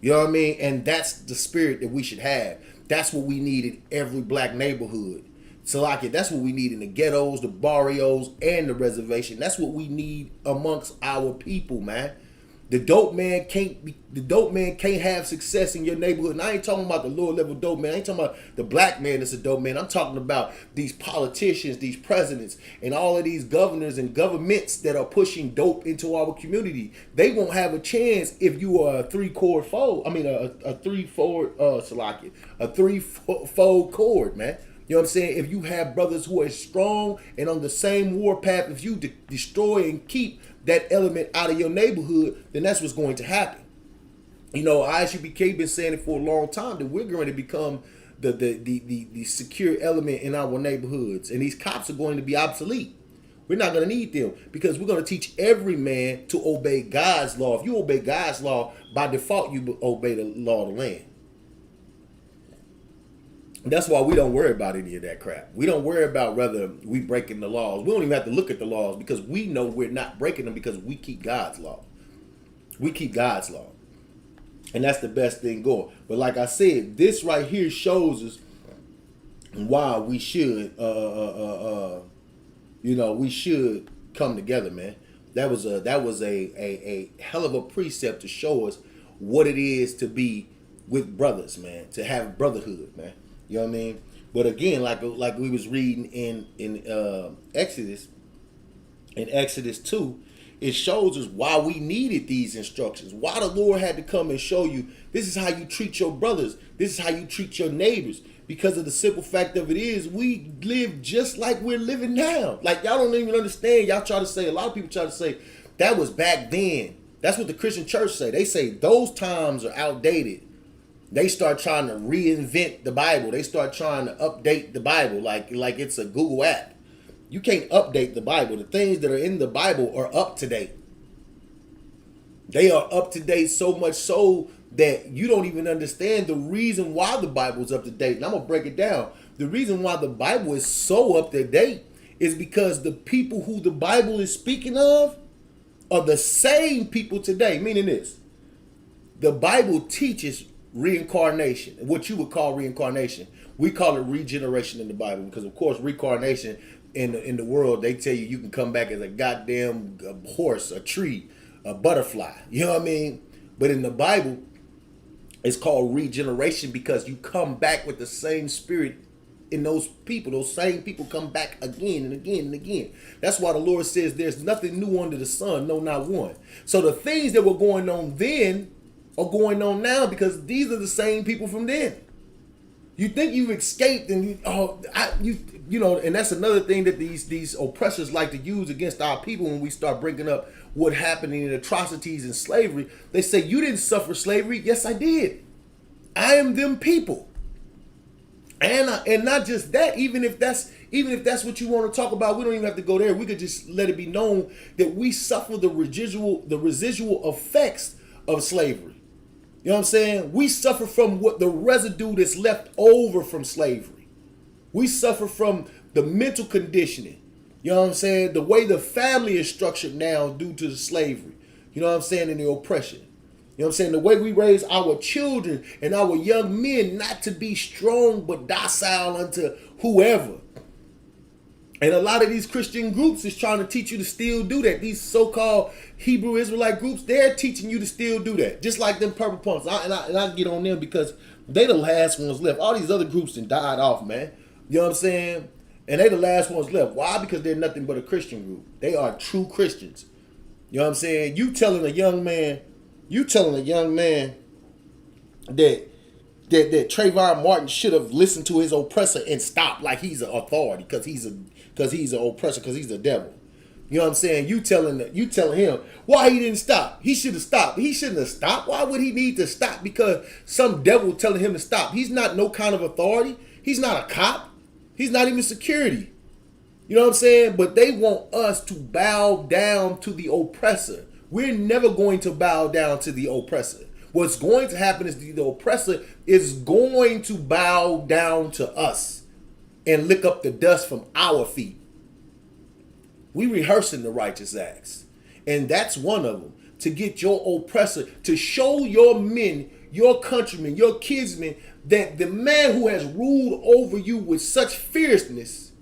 You know what I mean? And that's the spirit that we should have. That's what we need in every black neighborhood. So like that's what we need in the ghettos, the barrios, and the reservation. That's what we need amongst our people, man. The dope man can't have success in your neighborhood. And I ain't talking about the lower level dope man. I ain't talking about the black man that's a dope man. I'm talking about these politicians, these presidents, and all of these governors and governments that are pushing dope into our community. They won't have a chance if you are a threefold cord, man. You know what I'm saying? If you have brothers who are strong and on the same war path, if you destroy and keep that element out of your neighborhood, then that's what's going to happen. You know, Isupk been saying it for a long time that we're going to become the secure element in our neighborhoods, and these cops are going to be obsolete. We're not going to need them because we're going to teach every man to obey God's law. If you obey God's law, by default, you obey the law of the land. That's why we don't worry about any of that crap. We don't worry about whether we breaking the laws. We don't even have to look at the laws because we know we're not breaking them because we keep God's law. We keep God's law. And that's the best thing going. But like I said, this right here shows us why we should, we should come together, man. That was a hell of a precept to show us what it is to be with brothers, man. To have brotherhood, man. You know what I mean? But again, like we was reading in Exodus, in Exodus 2, it shows us why we needed these instructions. Why the Lord had to come and show you this is how you treat your brothers. This is how you treat your neighbors. Because of the simple fact of it is, we live just like we're living now. Like, y'all don't even understand. Y'all try to say, a lot of people try to say, that was back then. That's what the Christian church say. They say those times are outdated. They start trying to reinvent the Bible. They start trying to update the Bible like it's a Google app. You can't update the Bible. The things that are in the Bible are up to date. They are up to date so much so that you don't even understand the reason why the Bible is up to date. And I'm going to break it down. The reason why the Bible is so up to date is because the people who the Bible is speaking of are the same people today. Meaning this, the Bible teaches reincarnation, what you would call reincarnation. We call it regeneration in the Bible because, of course, reincarnation in the world, they tell you can come back as a goddamn horse, a tree, a butterfly. You know what I mean? But in the Bible, it's called regeneration because you come back with the same spirit in those people. Those same people come back again and again and again. That's why the Lord says there's nothing new under the sun, no, not one. So the things that were going on then are going on now because these are the same people from then. You think you've escaped and you know, and that's another thing that these oppressors like to use against our people when we start bringing up what happened in atrocities and slavery. They say, you didn't suffer slavery. Yes, I did. I am them people. And not just that, even if that's what you want to talk about, we don't even have to go there. We could just let it be known that we suffer the residual effects of slavery. You know what I'm saying? We suffer from what the residue that's left over from slavery. We suffer from the mental conditioning. You know what I'm saying? The way the family is structured now due to the slavery. You know what I'm saying? And the oppression. You know what I'm saying? The way we raise our children and our young men not to be strong but docile unto whoever. And a lot of these Christian groups is trying to teach you to still do that. These so-called Hebrew Israelite groups, they're teaching you to still do that. Just like them Purple Pumps. And I get on them because they the last ones left. All these other groups done died off, man. You know what I'm saying? And they the last ones left. Why? Because they're nothing but a Christian group. They are true Christians. You know what I'm saying? You telling a young man that Trayvon Martin should have listened to his oppressor and stopped like he's an authority because he's an oppressor, because he's a devil. You know what I'm saying? You telling him why he didn't stop. He should have stopped. He shouldn't have stopped. Why would he need to stop? Because some devil telling him to stop. He's not no kind of authority. He's not a cop. He's not even security. You know what I'm saying? But they want us to bow down to the oppressor. We're never going to bow down to the oppressor. What's going to happen is the oppressor is going to bow down to us and lick up the dust from our feet. We rehearsing the righteous acts. And that's one of them. To get your oppressor, to show your men, your countrymen, your kinsmen, that the man who has ruled over you with such fierceness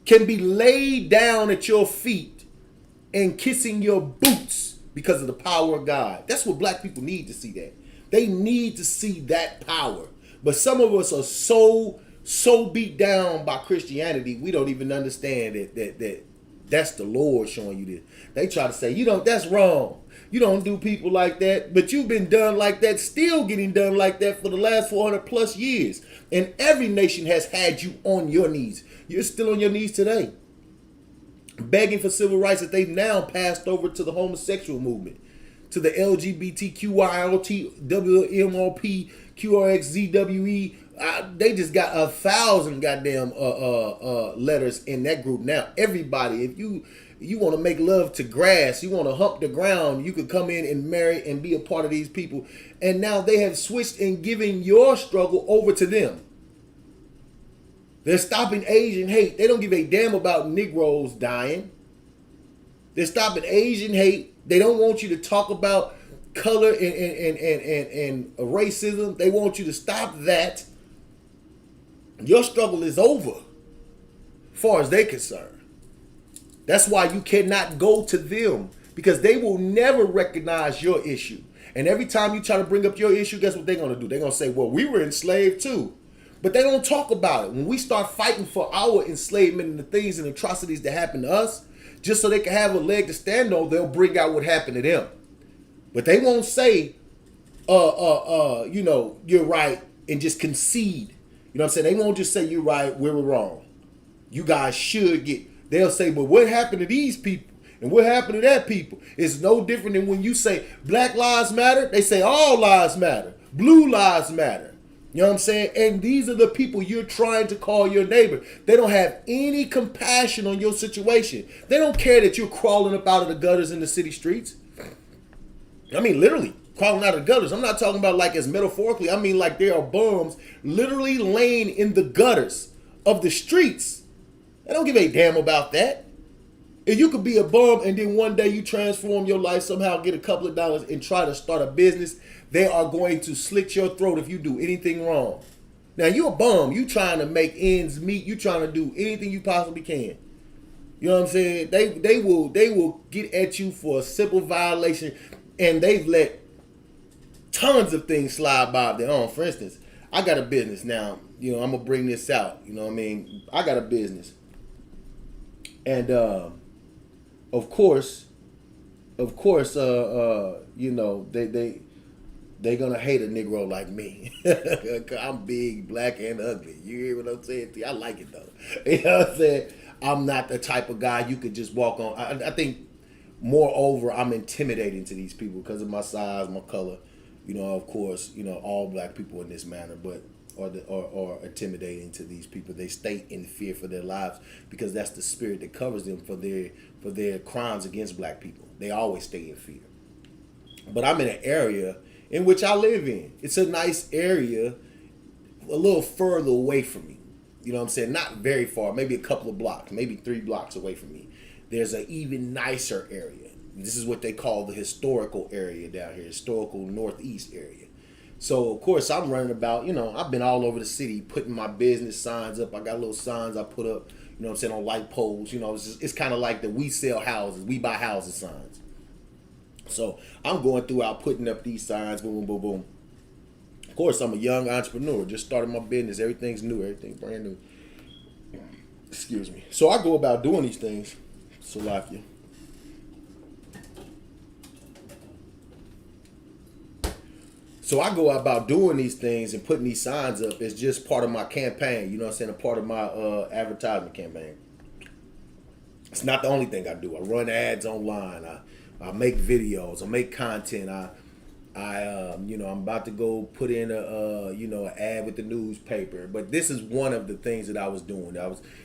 can be laid down at your feet and kissing your boots because of the power of God. That's what black people need to see that. They need to see that power. But some of us are so beat down by Christianity, we don't even understand that that's the Lord showing you this. They try to say, that's wrong. You don't do people like that, but you've been done like that, still getting done like that for the last 400 plus years. And every nation has had you on your knees. You're still on your knees today, begging for civil rights that they've now passed over to the homosexual movement, to the LGBTQILT, WMOP, QRXZWE. They just got 1,000 goddamn letters in that group now. Everybody, if you want to make love to grass, you want to hump the ground, you could come in and marry and be a part of these people. And now they have switched and given your struggle over to them. They're stopping Asian hate. They don't give a damn about Negroes dying. They're stopping Asian hate. They don't want you to talk about color and racism. They want you to stop that. Your struggle is over, as far as they're concerned. That's why you cannot go to them, because they will never recognize your issue. And every time you try to bring up your issue, guess what they're going to do? They're going to say, well, we were enslaved too. But they don't talk about it. When we start fighting for our enslavement and the things and atrocities that happen to us, just so they can have a leg to stand on, they'll bring out what happened to them. But they won't say, you're right and just concede. You know what I'm saying? They won't just say you're right, we're wrong. You guys should get. They'll say, but what happened to these people? And what happened to that people? It's no different than when you say Black Lives Matter. They say all lives matter. Blue lives matter. You know what I'm saying? And these are the people you're trying to call your neighbor. They don't have any compassion on your situation. They don't care that you're crawling up out of the gutters in the city streets. I mean, literally crawling out of the gutters. I'm not talking about like as metaphorically. I mean like there are bums literally laying in the gutters of the streets. They don't give a damn about that. If you could be a bum and then one day you transform your life, somehow get a couple of dollars and try to start a business, they are going to slit your throat if you do anything wrong. Now, you a bum. You trying to make ends meet. You trying to do anything you possibly can. You know what I'm saying? They will get at you for a simple violation, and they've let tons of things slide by their own. For instance, I got a business now. You know, I'm going to bring this out. You know what I mean? I got a business. And, of course, you know, they gonna hate a Negro like me. I'm big, black, and ugly. You hear what I'm saying? I like it though. You know what I'm saying? I'm not the type of guy you could just walk on. I think, moreover, I'm intimidating to these people because of my size, my color. You know, of course, you know, all black people in this manner, but are intimidating to these people. They stay in fear for their lives because that's the spirit that covers them for their crimes against black people. They always stay in fear. But I'm in an area in which I live in. It's a nice area, a little further away from me. You know what I'm saying? Not very far, maybe a couple of blocks, maybe 3 blocks away from me. There's an even nicer area. This is what they call the historical area down here, historical northeast area. So, of course, I'm running about, you know, I've been all over the city putting my business signs up. I got little signs I put up, you know what I'm saying, on light poles. You know, it's kind of like the we sell houses, we buy houses signs. So, I'm going throughout putting up these signs, boom, boom, boom, boom. Of course, I'm a young entrepreneur, just started my business. Everything's new, everything's brand new. Excuse me. So, I go about doing these things. Salakia. So I go about doing these things and putting these signs up as just part of my campaign, you know what I'm saying, a part of my advertisement campaign. It's not the only thing I do. I run ads online. I make videos. I make content. I'm about to go put in an ad with the newspaper. But this is one of the things that I was doing.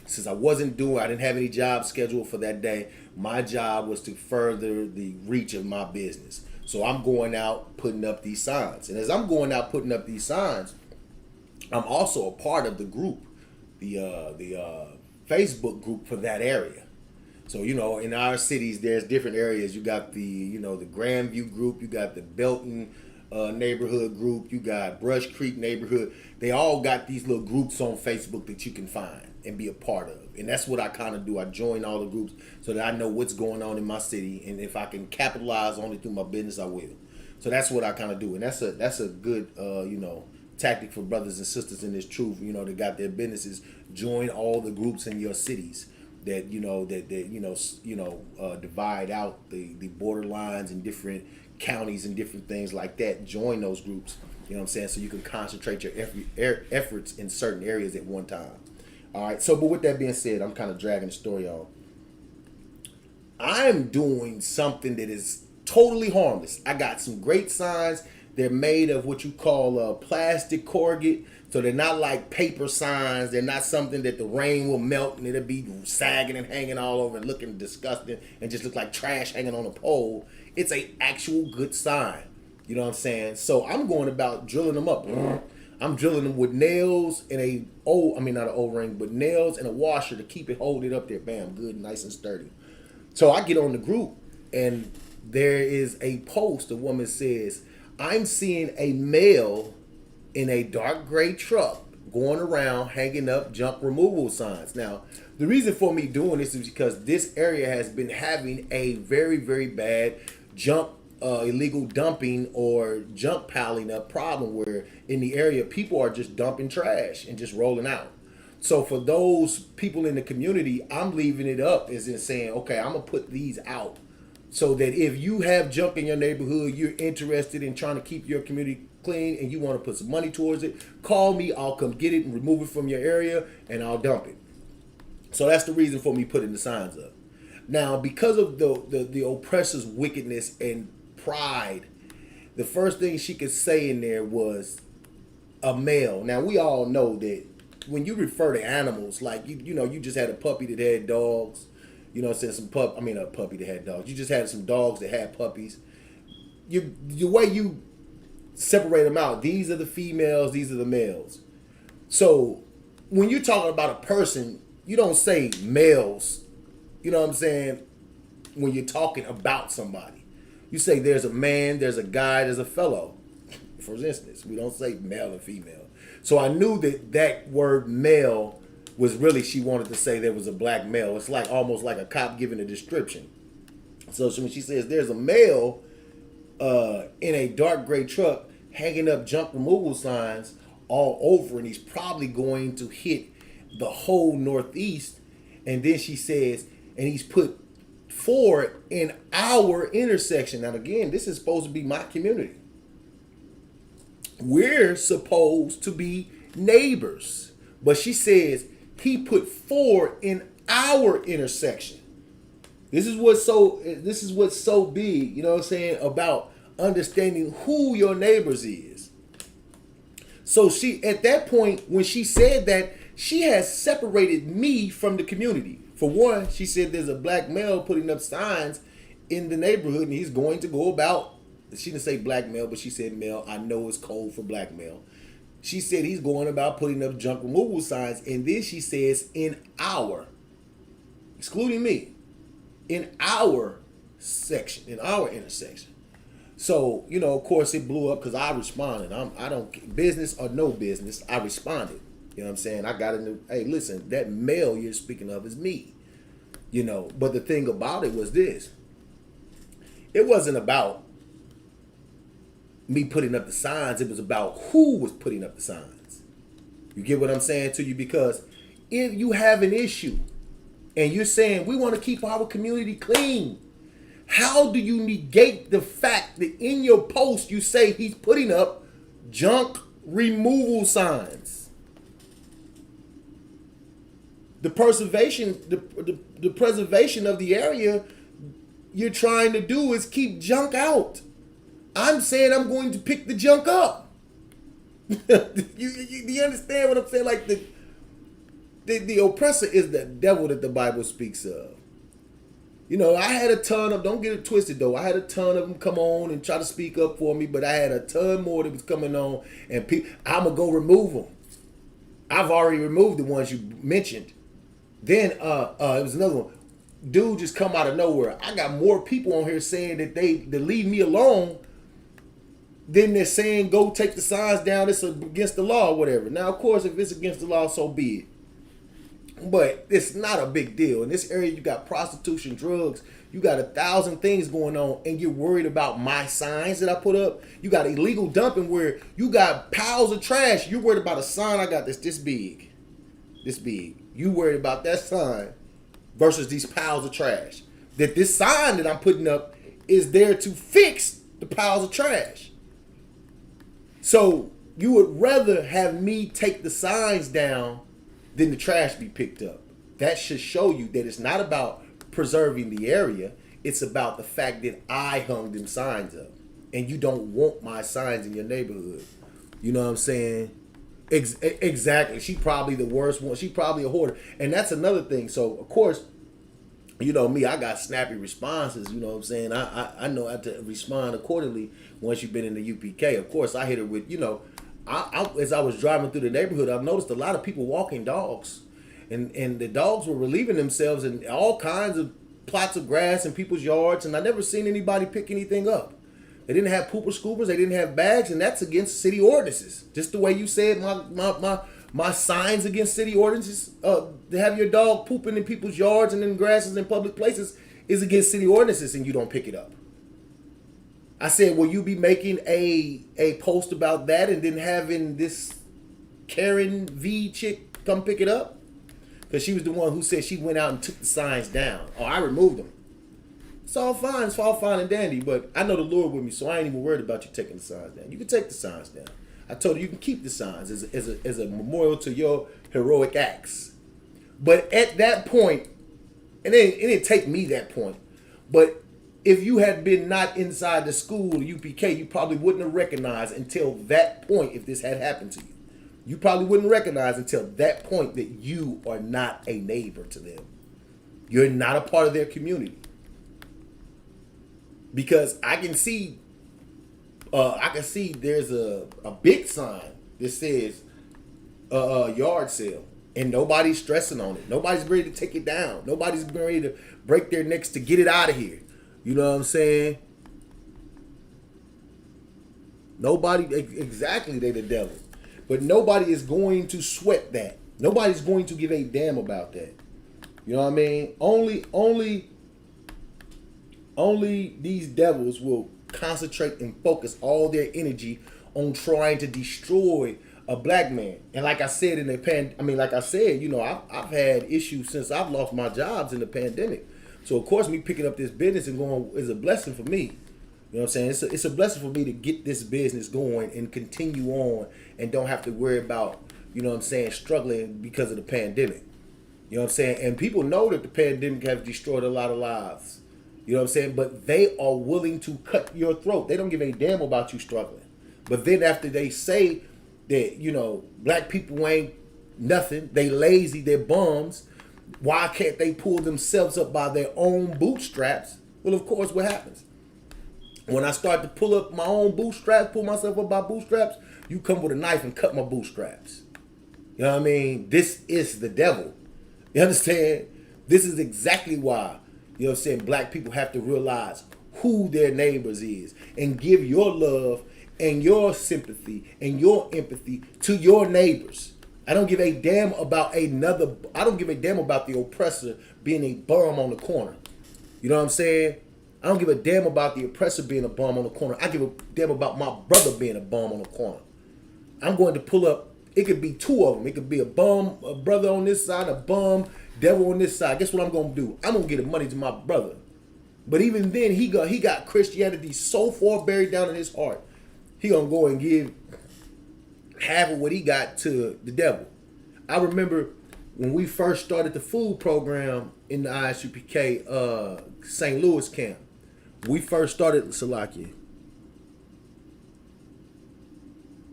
Since I didn't have any job scheduled for that day. My job was to further the reach of my business. So I'm going out putting up these signs. And as I'm going out putting up these signs, I'm also a part of the group, the Facebook group for that area. So, you know, in our cities, there's different areas. You got the Grandview group, you got the Belton neighborhood group, you got Brush Creek neighborhood. They all got these little groups on Facebook that you can find and be a part of. And that's what I kind of do. I join all the groups so that I know what's going on in my city. And if I can capitalize on it through my business, I will. So that's what I kind of do. And that's a good, tactic for brothers and sisters in this truth, you know, that got their businesses. Join all the groups in your cities that, divide out the borderlines in different counties and different things like that. Join those groups, you know what I'm saying, so you can concentrate your efforts in certain areas at one time. All right, so, but with that being said, I'm kind of dragging the story on. I'm doing something that is totally harmless. I got some great signs. They're made of what you call plastic corrugate. So they're not like paper signs. They're not something that the rain will melt and it'll be sagging and hanging all over and looking disgusting and just look like trash hanging on a pole. It's a actual good sign. You know what I'm saying? So I'm going about drilling them up. I'm drilling them with nails and not an O-ring, but nails and a washer to keep it holding up there. Bam, good, nice and sturdy. So I get on the group and there is a post. A woman says, I'm seeing a male in a dark gray truck going around hanging up junk removal signs. Now, the reason for me doing this is because this area has been having a very, very bad junk illegal dumping or junk piling up problem where in the area people are just dumping trash and just rolling out. So for those people in the community, I'm leaving it up as in saying, okay, I'm gonna put these out so that if you have junk in your neighborhood, you're interested in trying to keep your community clean and you want to put some money towards it, call me, I'll come get it and remove it from your area and I'll dump it. So that's the reason for me putting the signs up. Now, because of the oppressor's wickedness and pride, the first thing she could say in there was a male. Now, we all know that when you refer to animals, like you just had a puppy that had dogs, a puppy that had dogs. You just had some dogs that had puppies. The way you separate them out, these are the females, these are the males. So when you're talking about a person, you don't say males, you know what I'm saying, when you're talking about somebody. You say there's a man, there's a guy, there's a fellow. For instance, we don't say male and female. So I knew that word male was really, she wanted to say there was a black male. It's like almost like a cop giving a description. So when she says there's a male in a dark gray truck hanging up junk removal signs all over, and he's probably going to hit the whole Northeast. And then she says, and he's put 4 in our intersection. Now again, this is supposed to be my community. We're supposed to be neighbors. But she says he put 4 in our intersection. This is what's so big, you know what I'm saying, about understanding who your neighbors is. So she, at that point, when she said that, she has separated me from the community. For one, she said there's a black male putting up signs in the neighborhood and he's going to go about, she didn't say black male, but she said male. I know it's code for black male. She said he's going about putting up junk removal signs. And then she says in our, excluding me, in our section, in our intersection. So, of course it blew up because I responded. I don't, business or no business, I responded. You know what I'm saying? I got into, hey, listen, that male you're speaking of is me. But the thing about it was this. It wasn't about me putting up the signs. It was about who was putting up the signs. You get what I'm saying to you? Because if you have an issue and you're saying we want to keep our community clean, how do you negate the fact that in your post you say he's putting up junk removal signs? The preservation of the area you're trying to do is keep junk out. I'm saying I'm going to pick the junk up. you understand what I'm saying? Like the oppressor is the devil that the Bible speaks of. I had a ton of, don't get it twisted though, I had a ton of them come on and try to speak up for me, but I had a ton more that was coming on, and I'm going to go remove them. I've already removed the ones you mentioned. Then it was another one. Dude just come out of nowhere. I got more people on here saying that they leave me alone than they're saying go take the signs down, it's against the law or whatever. Now, of course, if it's against the law, so be it. But it's not a big deal. In this area, you got prostitution, drugs, you got 1,000 things going on, and you're worried about my signs that I put up. You got illegal dumping where you got piles of trash. You're worried about a sign I got that's this big. This big. You worried about that sign versus these piles of trash. That this sign that I'm putting up is there to fix the piles of trash. So you would rather have me take the signs down than the trash be picked up. That should show you that it's not about preserving the area. It's about the fact that I hung them signs up. And you don't want my signs in your neighborhood. You know what I'm saying? Exactly. She probably the worst one. She probably a hoarder. And that's another thing. So, of course, you know me, I got snappy responses. You know what I'm saying? I know how to respond accordingly once you've been in the UPK. Of course, I hit her with, as I was driving through the neighborhood, I've noticed a lot of people walking dogs. And the dogs were relieving themselves in all kinds of plots of grass in people's yards. And I never seen anybody pick anything up. They didn't have pooper scoopers. They didn't have bags. And that's against city ordinances. Just the way you said my signs against city ordinances, to have your dog pooping in people's yards and in grasses in public places is against city ordinances, and you don't pick it up. I said, will you be making a post about that and then having this Karen V chick come pick it up? Because she was the one who said she went out and took the signs down. Oh, I removed them. It's all fine. It's all fine and dandy. But I know the Lord with me, so I ain't even worried about you taking the signs down. You can take the signs down. I told her you can keep the signs as a memorial to your heroic acts. But at that point, and it didn't take me that point, but if you had been not inside the school, UPK, you probably wouldn't have recognized until that point if this had happened to you. You probably wouldn't recognize until that point that you are not a neighbor to them. You're not a part of their community. Because I can see there's a big sign that says yard sale, and nobody's stressing on it. Nobody's ready to take it down. Nobody's ready to break their necks to get it out of here. You know what I'm saying? Nobody, exactly, they the devil. But nobody is going to sweat that. Nobody's going to give a damn about that. You know what I mean? Only these devils will concentrate and focus all their energy on trying to destroy a black man. And like I said I've had issues since I've lost my jobs in the pandemic. So of course me picking up this business and going is a blessing for me. You know what I'm saying? It's a blessing for me to get this business going and continue on and don't have to worry about, you know what I'm saying, struggling because of the pandemic. You know what I'm saying? And people know that the pandemic has destroyed a lot of lives. You know what I'm saying? But they are willing to cut your throat. They don't give a damn about you struggling. But then after they say that, you know, black people ain't nothing, they lazy, they're bums, why can't they pull themselves up by their own bootstraps? Well, of course, what happens? When I start to pull up my own bootstraps, pull myself up by bootstraps, you come with a knife and cut my bootstraps. You know what I mean? This is the devil. You understand? This is exactly why, you know what I'm saying, black people have to realize who their neighbors is and give your love and your sympathy and your empathy to your neighbors. I don't give a damn about I don't give a damn about the oppressor being a bum on the corner. You know what I'm saying? I don't give a damn about the oppressor being a bum on the corner. I give a damn about my brother being a bum on the corner. I'm going to pull up, it could be two of them. It could be a bum, a brother on this side, a bum, devil on this side. Guess what I'm going to do? I'm going to get the money to my brother. But even then, he got Christianity so far buried down in his heart, he going to go and give half of what he got to the devil. I remember when we first started the food program in the Isupk St. Louis camp. We first started Salakia.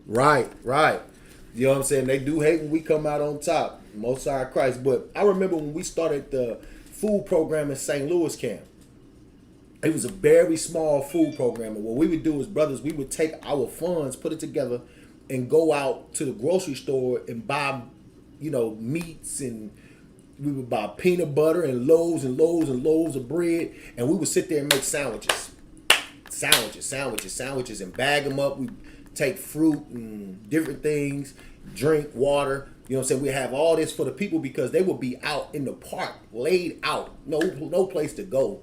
Right. You know what I'm saying? They do hate when we come out on top. Most High Christ. But I remember when we started the food program in St. Louis camp. It was a very small food program. And what we would do as brothers, we would take our funds, put it together, and go out to the grocery store and buy, you know, meats, and we would buy peanut butter and loaves and loaves and loaves of bread, and we would sit there and make sandwiches, and bag them up. We take fruit and different things, drink water. You know what I'm saying? We have all this for the people because they would be out in the park, laid out, no place to go,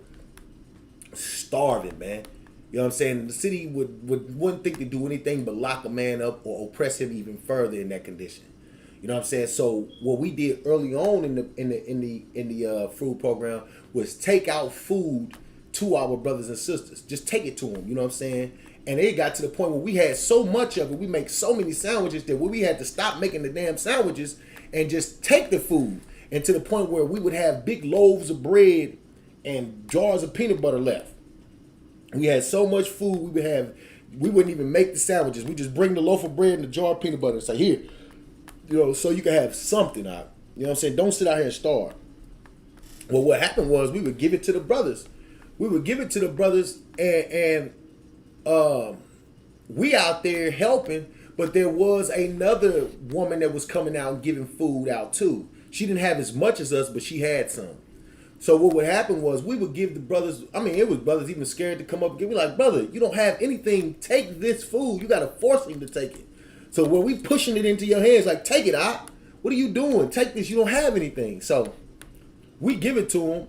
starving, man. You know what I'm saying? The city wouldn't think to do anything but lock a man up or oppress him even further in that condition. You know what I'm saying? So what we did early on in the food program was take out food to our brothers and sisters. Just take it to them. You know what I'm saying? And it got to the point where we had so much of it, we make so many sandwiches that we had to stop making the damn sandwiches and just take the food. And to the point where we would have big loaves of bread and jars of peanut butter left. We had so much food we wouldn't even make the sandwiches. We just bring the loaf of bread and the jar of peanut butter and say, here, you know, so you can have something out. You know what I'm saying? Don't sit out here and starve. Well, what happened was we would give it to the brothers. And we out there helping, but there was another woman that was coming out and giving food out too. She didn't have as much as us, but she had some. So what would happen was we would give the brothers, it was brothers even scared to come up and give me like, brother, you don't have anything, take this food. You got to force them to take it. So when we pushing it into your hands, like, take it out. What are you doing? Take this. You don't have anything. So we give it to him.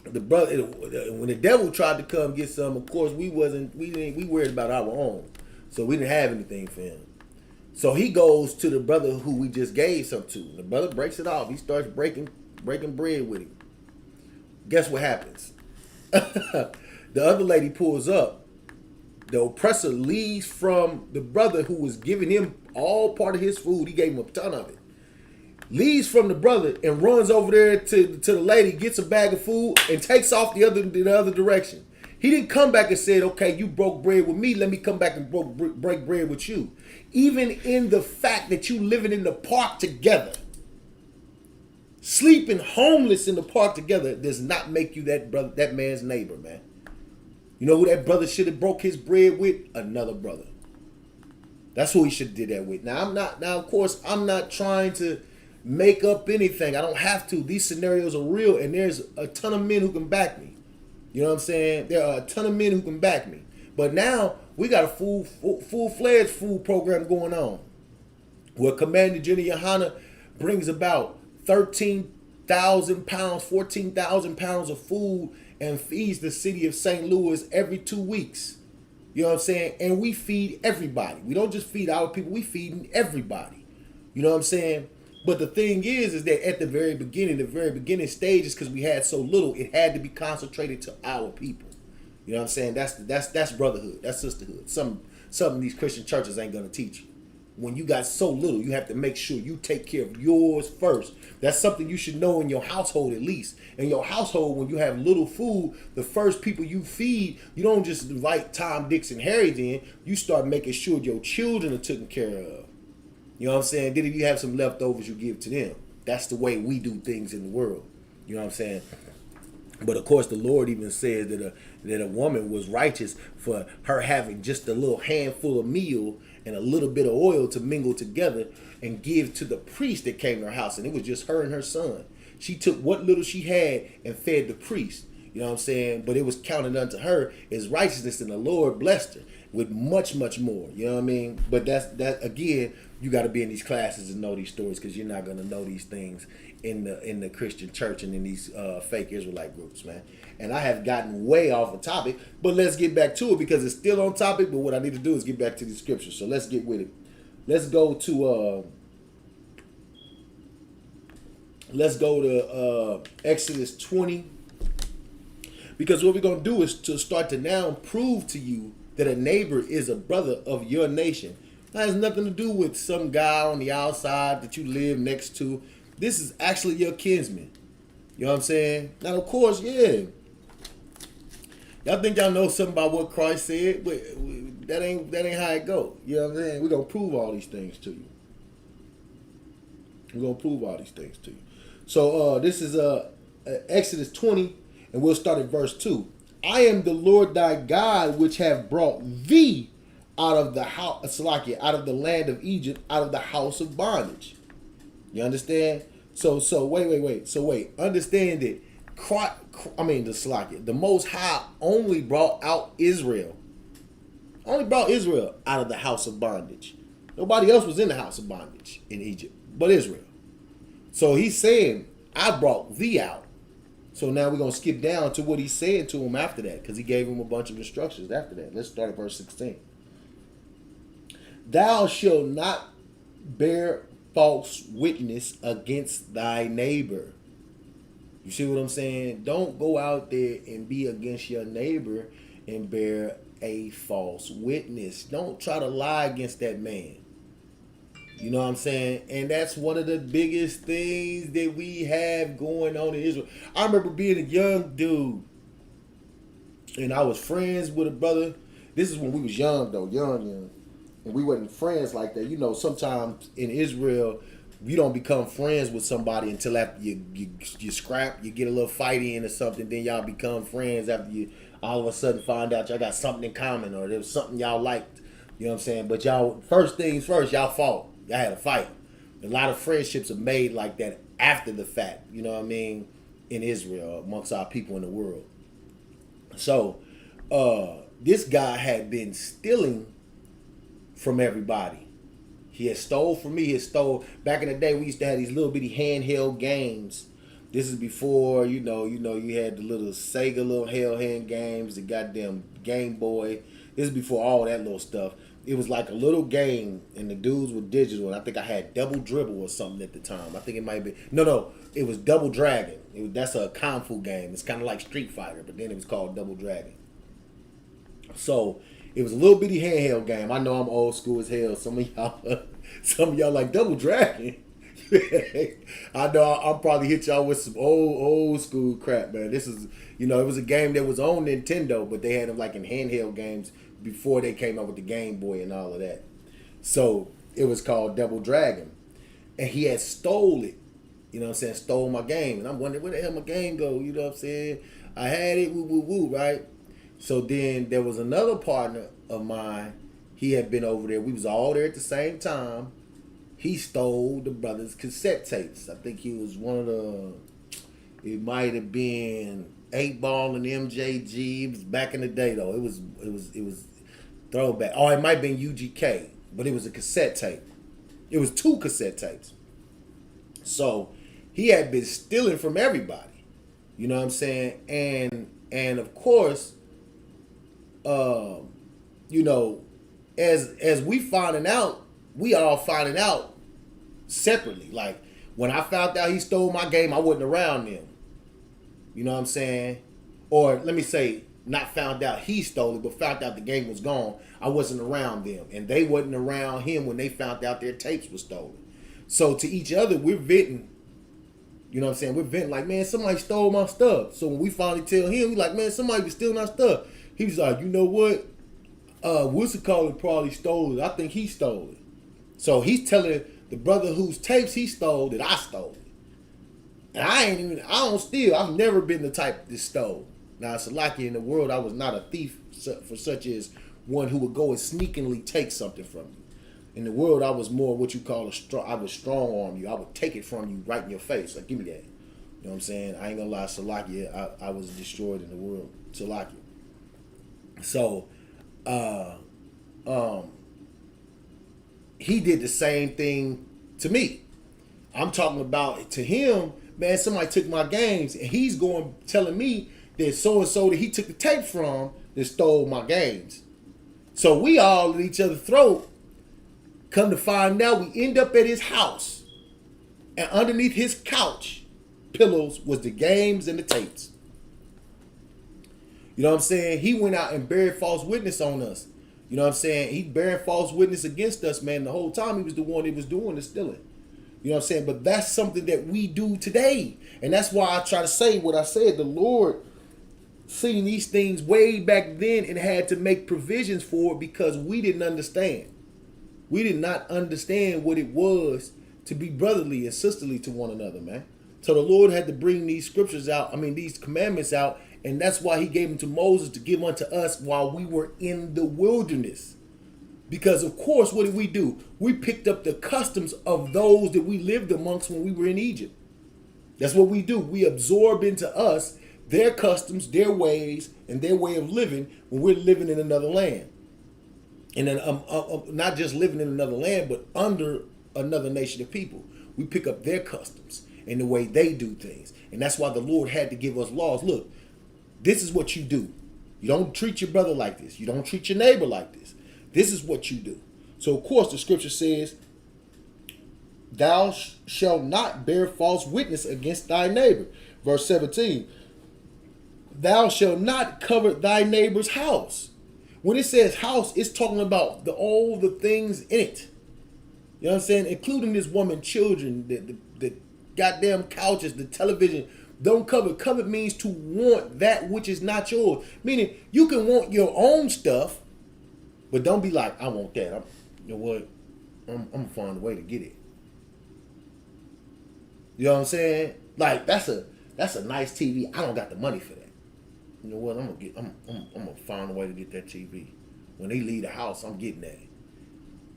The brother, when the devil tried to come get some, of course we worried about our own. So we didn't have anything for him. So he goes to the brother who we just gave some to. The brother breaks it off. He starts breaking bread with him. Guess what happens? The other lady pulls up. The oppressor leaves from the brother who was giving him all part of his food. He gave him a ton of it. Leaves from the brother and runs over there to the lady, gets a bag of food, and takes off the other direction. He didn't come back and said, okay, you broke bread with me, let me come back and break bread with you. Even in the fact that you living in the park together, sleeping homeless in the park together, does not make you that man's neighbor, man. You know who that brother should have broke his bread with? Another brother. That's who he should have did that with. Now, of course, I'm not trying to make up anything. I don't have to. These scenarios are real, and there's a ton of men who can back me. You know what I'm saying? There are a ton of men who can back me. But now we got a full-fledged food program going on, where Commander General Yohana brings about 13,000 pounds, 14,000 pounds of food and feeds the city of St. Louis every 2 weeks. You know what I'm saying? And we feed everybody. We don't just feed our people, we feed everybody. You know what I'm saying? But the thing is that at the very beginning stages, because we had so little, it had to be concentrated to our people. You know what I'm saying? That's brotherhood. That's sisterhood. Something these Christian churches ain't gonna teach you. When you got so little, you have to make sure you take care of yours first. That's something you should know in your household at least. In your household, when you have little food, the first people you feed, you don't just invite Tom, Dix, and Harry in. You start making sure your children are taken care of. You know what I'm saying? Then if you have some leftovers, you give to them. That's the way we do things in the world. You know what I'm saying? But of course, the Lord even says that a woman was righteous for her having just a little handful of meal and a little bit of oil to mingle together and give to the priest that came to her house. And it was just her and her son. She took what little she had and fed the priest. You know what I'm saying? But it was counted unto her as righteousness, and the Lord blessed her with much, much more. You know what I mean? But that again, you got to be in these classes and know these stories, because you're not going to know these things in the Christian church and in these fake Israelite groups, man. And I have gotten way off the topic, but let's get back to it because it's still on topic. But what I need to do is get back to the scriptures. So let's get with it. Let's go to Exodus 20. Because what we're going to do is to start to now prove to you that a neighbor is a brother of your nation. That has nothing to do with some guy on the outside that you live next to. This is actually your kinsman. You know what I'm saying? Now, of course, yeah. Y'all think y'all know something about what Christ said, but that ain't how it go. You know what I'm saying? We're going to prove all these things to you. We're going to prove all these things to you. So this is Exodus 20, and we'll start at verse 2. I am the Lord thy God, which have brought thee out of the house, out of the land of Egypt, out of the house of bondage. You understand? So wait. So wait. Understand that the Most High only brought out Israel. Only brought Israel out of the house of bondage. Nobody else was in the house of bondage in Egypt but Israel. So he's saying, I brought thee out. So now we're going to skip down to what he said to him after that, because he gave him a bunch of instructions after that. Let's start at verse 16. Thou shalt not bear false witness against thy neighbor. You see what I'm saying? Don't go out there and be against your neighbor and bear a false witness. Don't try to lie against that man. You know what I'm saying? And that's one of the biggest things that we have going on in Israel. I remember being a young dude, and I was friends with a brother. This is when we was young, though, young. And we wasn't friends like that. You know, sometimes in Israel, you don't become friends with somebody until after you scrap, you get a little fight in or something, then y'all become friends after you all of a sudden find out y'all got something in common or there was something y'all liked. You know what I'm saying? But y'all, first things first, y'all fought. Y'all had a fight. A lot of friendships are made like that after the fact, you know what I mean, in Israel, amongst our people in the world. So, this guy had been stealing from everybody. He had stole from me. He had stole. Back in the day, we used to have these little bitty handheld games. This is before, you had the little Sega little handheld games, the goddamn Game Boy. This is before all that little stuff. it was like a little game, and the dudes were digital. And I think I had Double Dribble or something at the time. I think it might be no, it was Double Dragon. That's a kung fu game. It's kind of like Street Fighter, but then it was called Double Dragon. So it was a little bitty handheld game. I know I'm old school as hell. Some of y'all like Double Dragon. I know I'll probably hit y'all with some old school crap, man. This is, it was a game that was on Nintendo, but they had them like in handheld games before they came out with the Game Boy and all of that. So it was called Double Dragon, and he had stole it. Stole my game, and I'm wondering where the hell my game go. You know what I'm saying? I had it, woo, right? So then there was another partner of mine. He had been over there. We was all there at the same time. He stole the brother's cassette tapes. I think he was one of the. It might have been 8 Ball and MJG. It was back in the day though. It was throwback. Oh, it might have been UGK, but it was a cassette tape. It was 2 cassette tapes. So he had been stealing from everybody. You know what I'm saying? And of course, as we finding out, we all finding out separately. Like when I found out he stole my game, I wasn't around them. You know what I'm saying? Or let me say, not found out he stole it, but found out the game was gone. I wasn't around them, and they wasn't around him when they found out their tapes were stolen. So to each other, we're venting. You know what I'm saying? We're venting like, man, somebody stole my stuff. So when we finally tell him, he's like, man, somebody was stealing our stuff. He was like, you know what? Isupk probably stole it. I think he stole it. So he's telling the brother whose tapes he stole that I stole it. And I don't steal. I've never been the type that stole. Now, it's like in the world, I was not a thief for such as one who would go and sneakingly take something from you. In the world, I was more what you call I would strong arm you. I would take it from you right in your face. Like, give me that. You know what I'm saying? I ain't gonna lie, Salakia, I was destroyed in the world. Salakia. So, he did the same thing to me. I'm talking about to him, man, somebody took my games, and he's going telling me that so-and-so that he took the tape from that stole my games. So we all at each other's throat. Come to find out, we end up at his house, and underneath his couch pillows was the games and the tapes. You know what I'm saying? He went out and buried false witness on us. You know what I'm saying? He buried false witness against us, man. The whole time he was the one that was doing the stealing. You know what I'm saying? But that's something that we do today. And that's why I try to say what I said. The Lord seen these things way back then and had to make provisions for it because we didn't understand. We did not understand what it was to be brotherly and sisterly to one another, man. So the Lord had to bring these scriptures out, these commandments out, and that's why he gave them to Moses to give unto us while we were in the wilderness. Because, of course, what did we do? We picked up the customs of those that we lived amongst when we were in Egypt. That's what we do. We absorb into us their customs, their ways, and their way of living when we're living in another land. And then not just living in another land, but under another nation of people. We pick up their customs and the way they do things. And that's why the Lord had to give us laws. Look, this is what you do. You don't treat your brother like this. You don't treat your neighbor like this. This is what you do. So, of course, the scripture says, thou shalt not bear false witness against thy neighbor. Verse 17, thou shalt not covet thy neighbor's house. When it says house, it's talking about all the things in it. You know what I'm saying? Including this woman, children, the goddamn couches, the television. Don't covet. Covet means to want that which is not yours. Meaning, you can want your own stuff, but don't be like, I want that. You know what? I'm going to find a way to get it. You know what I'm saying? Like, that's a nice TV. I don't got the money for that. You know what? I'm gonna find a way to get that TV. When they leave the house, I'm getting that.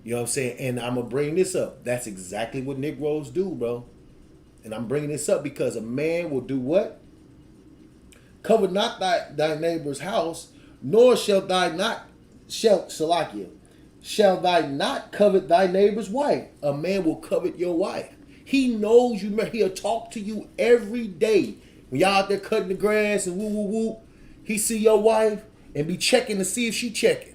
You know what I'm saying? And I'm gonna bring this up. That's exactly what Negroes do, bro. And I'm bringing this up because a man will do what? Cover not thy neighbor's house, nor shall thy not covet thy neighbor's wife. A man will covet your wife. He knows you. He'll talk to you every day. When y'all out there cutting the grass and woo. He see your wife and be checking to see if she checking.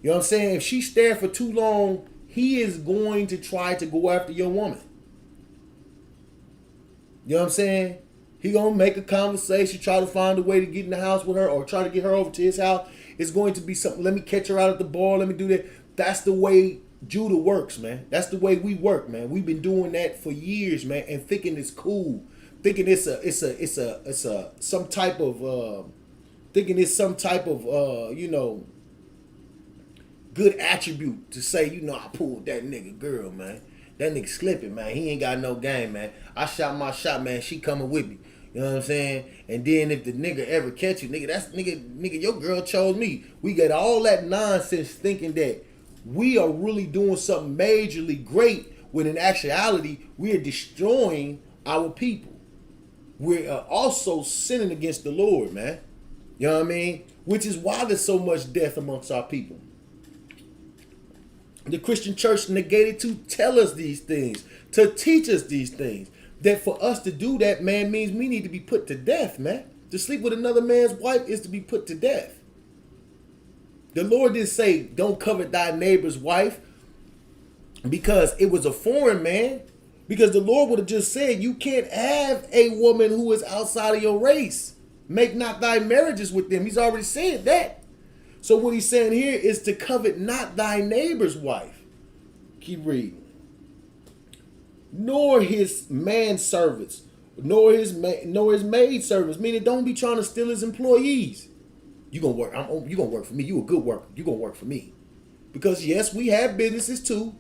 You know what I'm saying? If she's there for too long, he is going to try to go after your woman. You know what I'm saying? He gonna make a conversation, try to find a way to get in the house with her, or try to get her over to his house. It's going to be something. Let me catch her out at the bar. Let me do that. That's the way Judah works, man. That's the way we work, man. We've been doing that for years, man, and thinking it's cool, thinking it's some type of good attribute to say, I pulled that nigga girl, man. That nigga slipping, man. He ain't got no game, man. I shot my shot, man. She coming with me. You know what I'm saying? And then if the nigga ever catch you, nigga, your girl chose me. We get all that nonsense thinking that we are really doing something majorly great when in actuality, we are destroying our people. We are also sinning against the Lord, man. You know what I mean? Which is why there's so much death amongst our people. The Christian church negated to tell us these things, to teach us these things. That for us to do that, man, means we need to be put to death, man. To sleep with another man's wife is to be put to death. The Lord didn't say, don't covet thy neighbor's wife because it was a foreign man. Because the Lord would have just said, you can't have a woman who is outside of your race. Make not thy marriages with them. He's already said that. So what he's saying here is to covet not thy neighbor's wife. Keep reading. Nor his manservants, nor his maid servants. Meaning, don't be trying to steal his employees. You gonna work? You gonna work for me? You a good worker? You gonna work for me? Because yes, we have businesses too.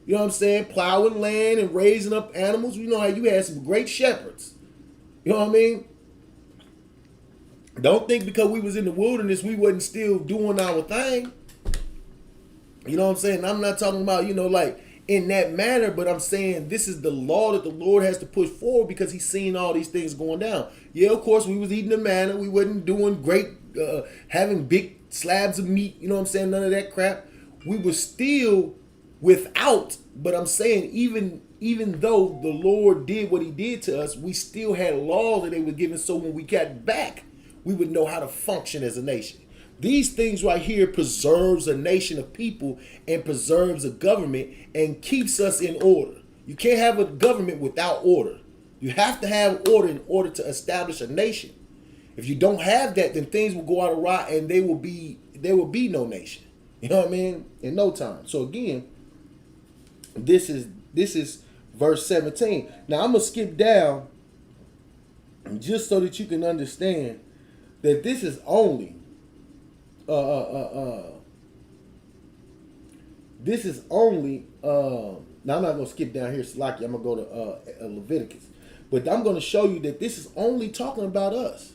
You know what I'm saying? Plowing land and raising up animals. You know how you had some great shepherds. You know what I mean? Don't think because we was in the wilderness we wasn't still doing our thing. You know what I'm saying? I'm not talking about like in that manner, but I'm saying this is the law that the Lord has to push forward because he's seeing all these things going down. Yeah, of course, we was eating the manna. We wasn't doing great, having big slabs of meat. You know what I'm saying? None of that crap. We were still without, but I'm saying even though the Lord did what he did to us, we still had laws that they were given so when we got back, we would know how to function as a nation. These things right here preserves a nation of people and preserves a government and keeps us in order. You can't have a government without order. You have to have order in order to establish a nation. If you don't have that, then things will go out of route and there will be no nation. You know what I mean? In no time. So again, this is verse 17. Now I'm gonna skip down just so that you can understand that this is only now I'm not going to skip down here, Salaki. I'm going to go to Leviticus. But I'm going to show you that this is only talking about us.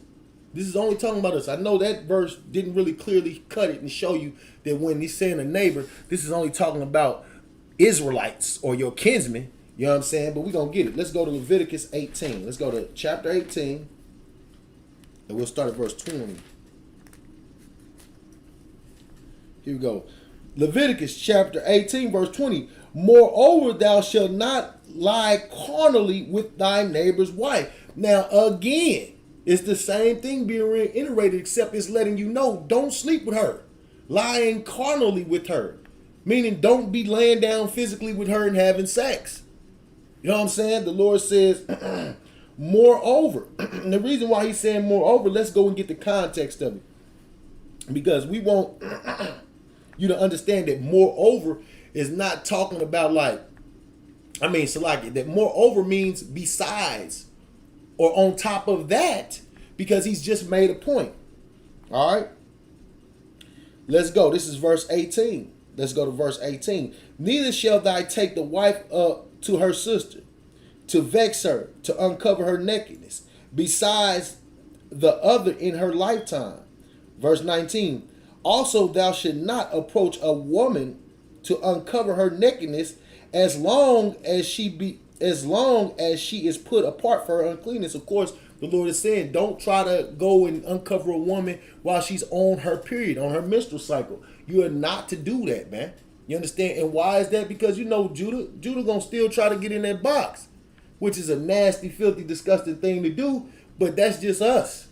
This is only talking about us. I know that verse didn't really clearly cut it and show you that when he's saying a neighbor, this is only talking about Israelites or your kinsmen. You know what I'm saying? But we're going to get it. Let's go to Leviticus 18. Let's go to chapter 18. And we'll start at verse 20. Here we go. Leviticus chapter 18, verse 20. Moreover, thou shalt not lie carnally with thy neighbor's wife. Now, again, it's the same thing being reiterated, except it's letting you know, don't sleep with her. Lying carnally with her. Meaning, don't be laying down physically with her and having sex. You know what I'm saying? The Lord says, moreover. And the reason why he's saying moreover, let's go and get the context of it. Because we want you to understand that moreover is not talking about that moreover means besides or on top of that, because he's just made a point. All right. Let's go. This is verse 18. Let's go to verse 18. Neither shall thou take the wife to her sister, to vex her, to uncover her nakedness, besides the other in her lifetime. Verse 19. Also thou should not approach a woman to uncover her nakedness as long as she is put apart for her uncleanness. Of course, the Lord is saying, don't try to go and uncover a woman while she's on her period, on her menstrual cycle. You are not to do that, man. You understand? And why is that? Because Judah gonna still try to get in that box, which is a nasty, filthy, disgusting thing to do. But that's just us.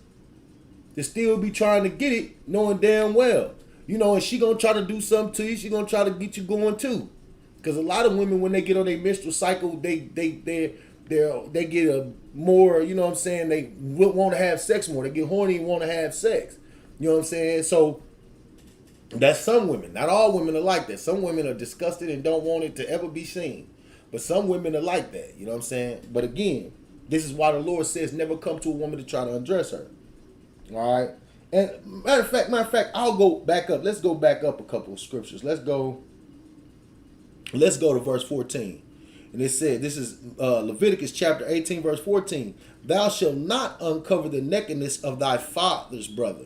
To still be trying to get it, knowing damn well You know, and she gonna try to do something to you. She gonna try to get you going too. Because a lot of women, when they get on their menstrual cycle, they get a more, you know what I'm saying, they want to have sex more. They get horny and want to have sex. You know what I'm saying? So that's some women. Not all women are like that. Some women are disgusted and don't want it to ever be seen. But some women are like that. You know what I'm saying? But again, this is why the Lord says never come to a woman to try to undress her. All right? And matter of fact, I'll go back up. Let's go back up a couple of scriptures. Let's go to verse 14. And it said, this is Leviticus chapter 18, verse 14. Thou shalt not uncover the nakedness of thy father's brother.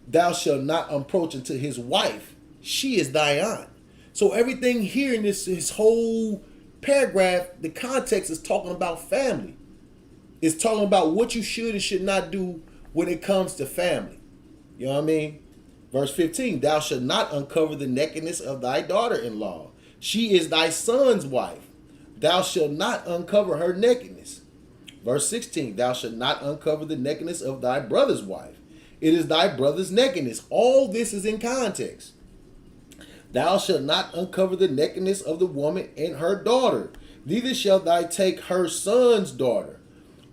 Thou shalt not approach unto his wife. She is thy aunt. So everything here in this whole paragraph, the context is talking about family. It's talking about what you should and should not do when it comes to family. You know what I mean? Verse 15, thou shalt not uncover the nakedness of thy daughter-in-law. She is thy son's wife. Thou shalt not uncover her nakedness. Verse 16, thou shalt not uncover the nakedness of thy brother's wife. It is thy brother's nakedness. All this is in context. Thou shalt not uncover the nakedness of the woman and her daughter. Neither shalt thou take her son's daughter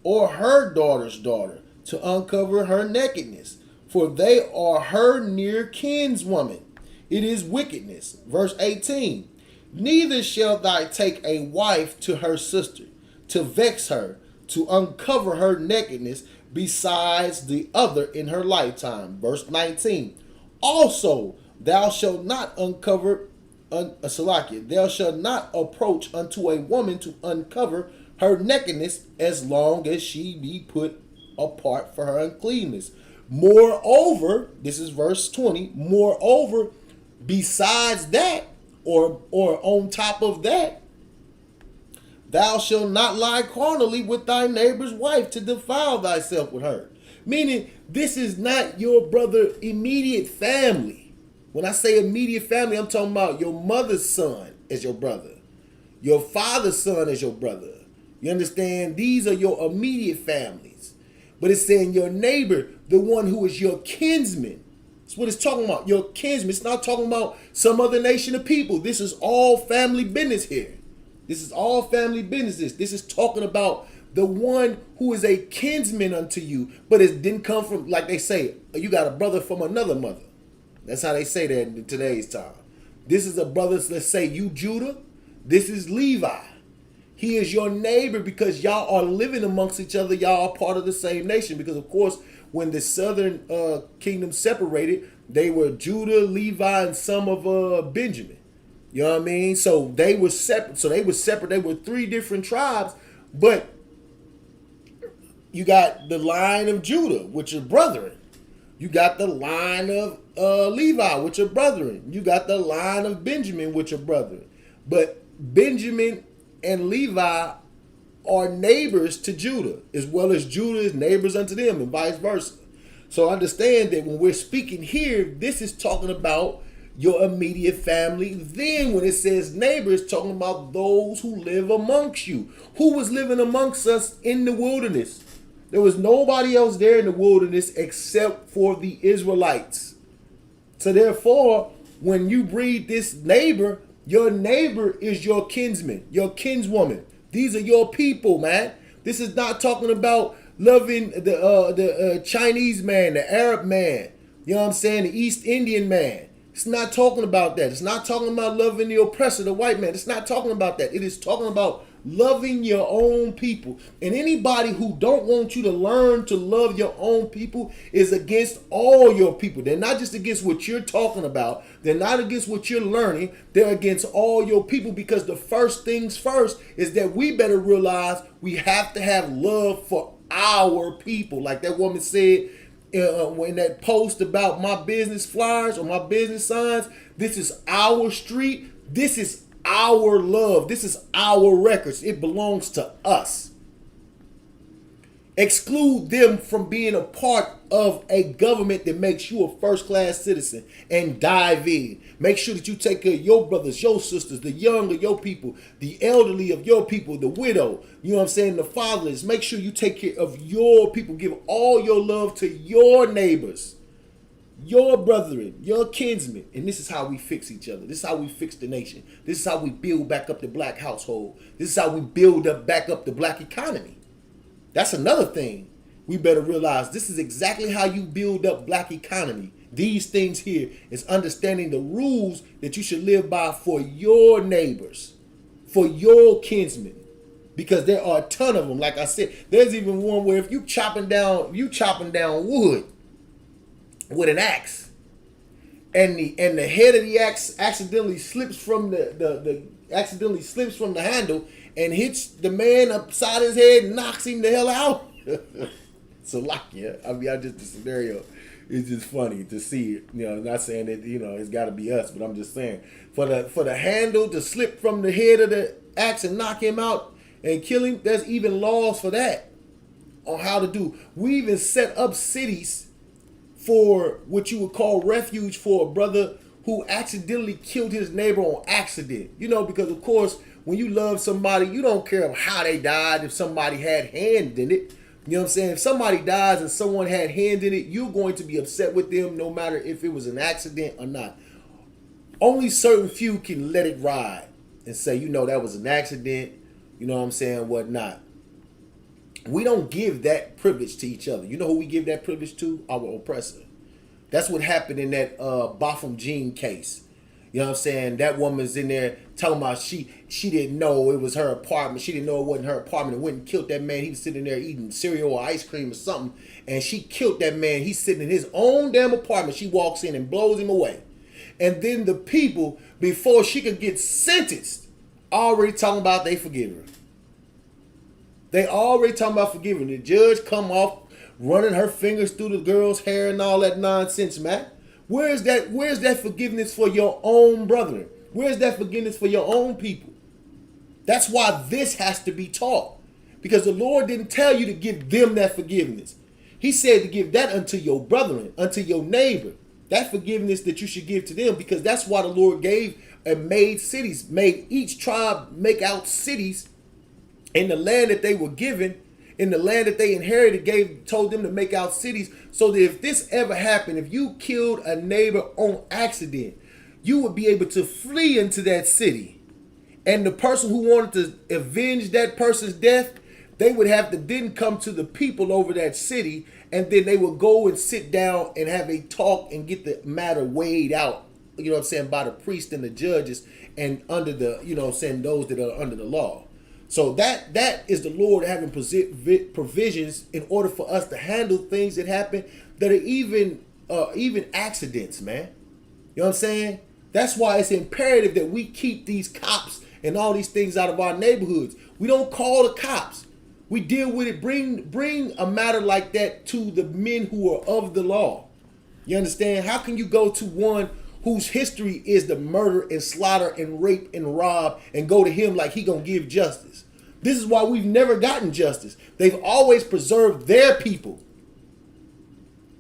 or her daughter's daughter to uncover her nakedness, for they are her near kinswoman. It is wickedness. Verse 18, neither shalt thou take a wife to her sister, to vex her, to uncover her nakedness, besides the other in her lifetime. Verse 19, also thou shalt not uncover, thou shalt not approach unto a woman to uncover her nakedness as long as she be put apart for her uncleanness. Moreover, this is verse 20, moreover, besides that, or on top of that, thou shalt not lie carnally with thy neighbor's wife to defile thyself with her. Meaning, this is not your brother immediate family. When I say immediate family, I'm talking about your mother's son as your brother. Your father's son as your brother. You understand? These are your immediate families. But it's saying your neighbor, the one who is your kinsman. That's what it's talking about, your kinsman. It's not talking about some other nation of people. This is all family business here. This is all family business. This is talking about the one who is a kinsman unto you, but it didn't come from, like they say, you got a brother from another mother. That's how they say that in today's time. This is a brother, let's say you Judah, this is Levi. He is your neighbor because y'all are living amongst each other. Y'all are part of the same nation. Because, of course, when the southern kingdom separated, they were Judah, Levi, and some of Benjamin. You know what I mean? So they were separate. They were three different tribes. But you got the line of Judah, which are brethren. You got the line of Levi, which are brethren. You got the line of Benjamin, which are brethren. But Benjamin and Levi are neighbors to Judah, as well as Judah is neighbors unto them, and vice versa. So understand that when we're speaking here, this is talking about your immediate family. Then when it says neighbor, it's talking about those who live amongst you. Who was living amongst us in the wilderness? There was nobody else there in the wilderness except for the Israelites. So therefore, when you read this neighbor, your neighbor is your kinsman, your kinswoman. These are your people, man. This is not talking about loving the Chinese man, the Arab man, you know what I'm saying, the East Indian man. It's not talking about that. It's not talking about loving the oppressor, the white man. It's not talking about that. It is talking about loving your own people. And anybody who don't want you to learn to love your own people is against all your people. They're not just against what you're talking about. They're not against what you're learning. They're against all your people, because the first things first is that we better realize we have to have love for our people. Like that woman said in that post about my business flyers or my business signs, this is our street. This is our love. This is our records. It belongs to us. Exclude them from being a part of a government that makes you a first-class citizen, and dive in. Make sure that you take care of your brothers, your sisters, the young of your people, the elderly of your people, the widow, you know what I'm saying, the fatherless. Make sure you take care of your people. Give all your love to your neighbors. your brethren, your kinsmen. And this is how we fix each other. This is how we fix the nation. This is how we build back up the black household. This is how we build back up the black economy. That's another thing we better realize. This is exactly how you build up black economy. These things here is understanding the rules that you should live by for your neighbors, for your kinsmen. Because there are a ton of them. Like I said, there's even one where if you chopping down wood with an axe, and the head of the axe accidentally slips from the handle and hits the man upside his head and knocks him the hell out. So like, yeah, I mean, the scenario is just funny to see it. You know, not saying that, you know, it's got to be us, but I'm just saying for the handle to slip from the head of the axe and knock him out and kill him, there's even laws for that on how to do. We even set up cities for what you would call refuge for a brother who accidentally killed his neighbor on accident. You know, because of course, when you love somebody, you don't care how they died if somebody had hand in it. You know what I'm saying? If somebody dies and someone had hand in it, you're going to be upset with them no matter if it was an accident or not. Only certain few can let it ride and say, you know, that was an accident. You know what I'm saying? Whatnot. We don't give that privilege to each other. You know who we give that privilege to? Our oppressor. That's what happened in that Botham Jean case. You know what I'm saying? That woman's in there talking about she didn't know it was her apartment. She didn't know it wasn't her apartment, and went and killed that man. He was sitting there eating cereal or ice cream or something, and she killed that man. He's sitting in his own damn apartment. She walks in and blows him away. And then the people, before she could get sentenced, already talking about they forgive her. They already talking about forgiving. The judge come off running her fingers through the girl's hair and all that nonsense, man. Where's that forgiveness for your own brethren? Where's that forgiveness for your own people? That's why this has to be taught. Because the Lord didn't tell you to give them that forgiveness. He said to give that unto your brethren, unto your neighbor. That forgiveness that you should give to them, because that's why the Lord gave and made cities, made each tribe make out cities in the land that they were given, in the land that they inherited, told them to make out cities, so that if this ever happened, if you killed a neighbor on accident, you would be able to flee into that city. And the person who wanted to avenge that person's death, they would have to then come to the people over that city, and then they would go and sit down and have a talk and get the matter weighed out, you know what I'm saying, by the priest and the judges, and under the, you know what I'm saying, those that are under the law. So that is the Lord having provisions in order for us to handle things that happen that are even accidents, man. You know what I'm saying? That's why it's imperative that we keep these cops and all these things out of our neighborhoods. We don't call the cops. We deal with it. Bring a matter like that to the men who are of the law. You understand? How can you go to one whose history is the murder and slaughter and rape and rob and go to him like he gonna give justice? This is why we've never gotten justice. They've always preserved their people.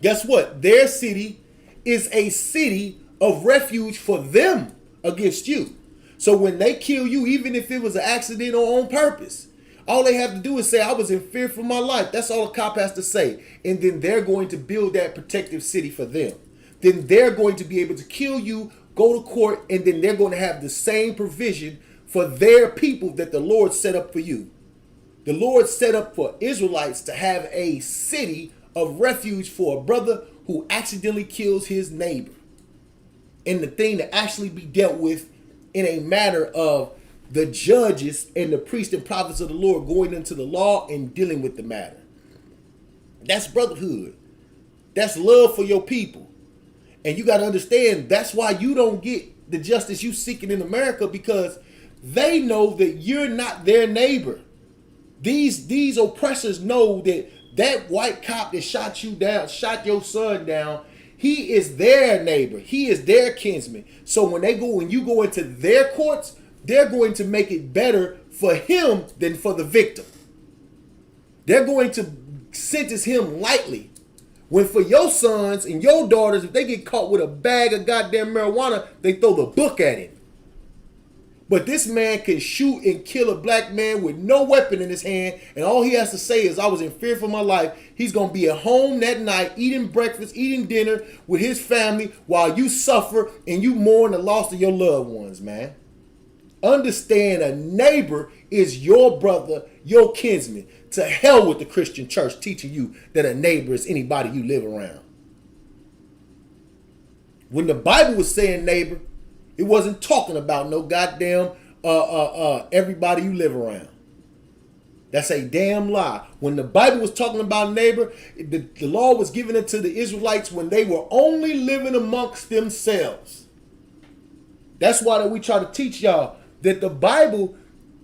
Guess what? Their city is a city of refuge for them against you. So when they kill you, even if it was an accident or on purpose, all they have to do is say, I was in fear for my life. That's all a cop has to say. And then they're going to build that protective city for them. Then they're going to be able to kill you, go to court, and then they're going to have the same provision for their people that the Lord set up for you. The Lord set up for Israelites to have a city of refuge for a brother who accidentally kills his neighbor. And the thing to actually be dealt with in a matter of the judges and the priests and prophets of the Lord going into the law and dealing with the matter. That's brotherhood. That's love for your people. And you got to understand, that's why you don't get the justice you seeking in America, because they know that you're not their neighbor. These oppressors know that that white cop that shot you down, shot your son down, he is their neighbor. He is their kinsman. So when you go into their courts, they're going to make it better for him than for the victim. They're going to sentence him lightly. When for your sons and your daughters, if they get caught with a bag of goddamn marijuana, they throw the book at him. But this man can shoot and kill a black man with no weapon in his hand, and all he has to say is, I was in fear for my life. He's going to be at home that night, eating breakfast, eating dinner with his family while you suffer and you mourn the loss of your loved ones, man. Understand, a neighbor is your brother, your kinsman. To hell with the Christian church teaching you that a neighbor is anybody you live around. When the Bible was saying neighbor, it wasn't talking about no goddamn everybody you live around. That's a damn lie. When the Bible was talking about neighbor, the law was given it to the Israelites when they were only living amongst themselves. That's why that we try to teach y'all that the Bible,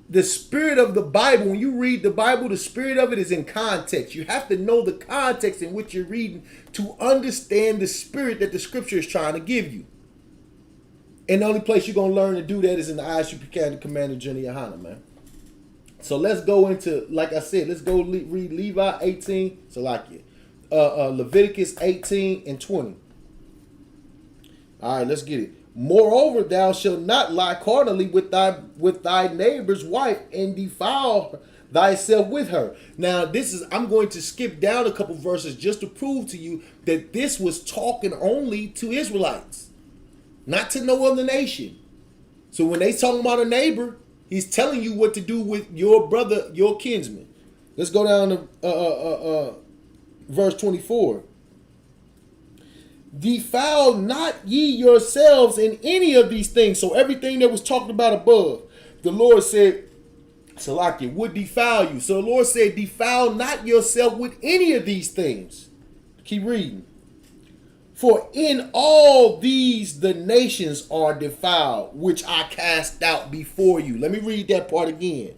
the spirit of the Bible, when you read the Bible, the spirit of it is in context. You have to know the context in which you're reading to understand the spirit that the scripture is trying to give you. And the only place you're going to learn to do that is in the Isupk Commander Junior Hana, man. So let's go into, like I said, let's go read Levi 18, Salakia. Leviticus 18 and 20. All right, let's get it. Moreover, thou shalt not lie carnally with thy neighbor's wife and defile thyself with her. Now, I'm going to skip down a couple verses just to prove to you that this was talking only to Israelites, not to no other nation. So when they talking about a neighbor, he's telling you what to do with your brother, your kinsman. Let's go down to verse 24. Defile not ye yourselves in any of these things. So everything that was talked about above, the Lord said, Salakia, would defile you. So the Lord said, defile not yourself with any of these things. Keep reading. For in all these the nations are defiled, which I cast out before you. Let me read that part again.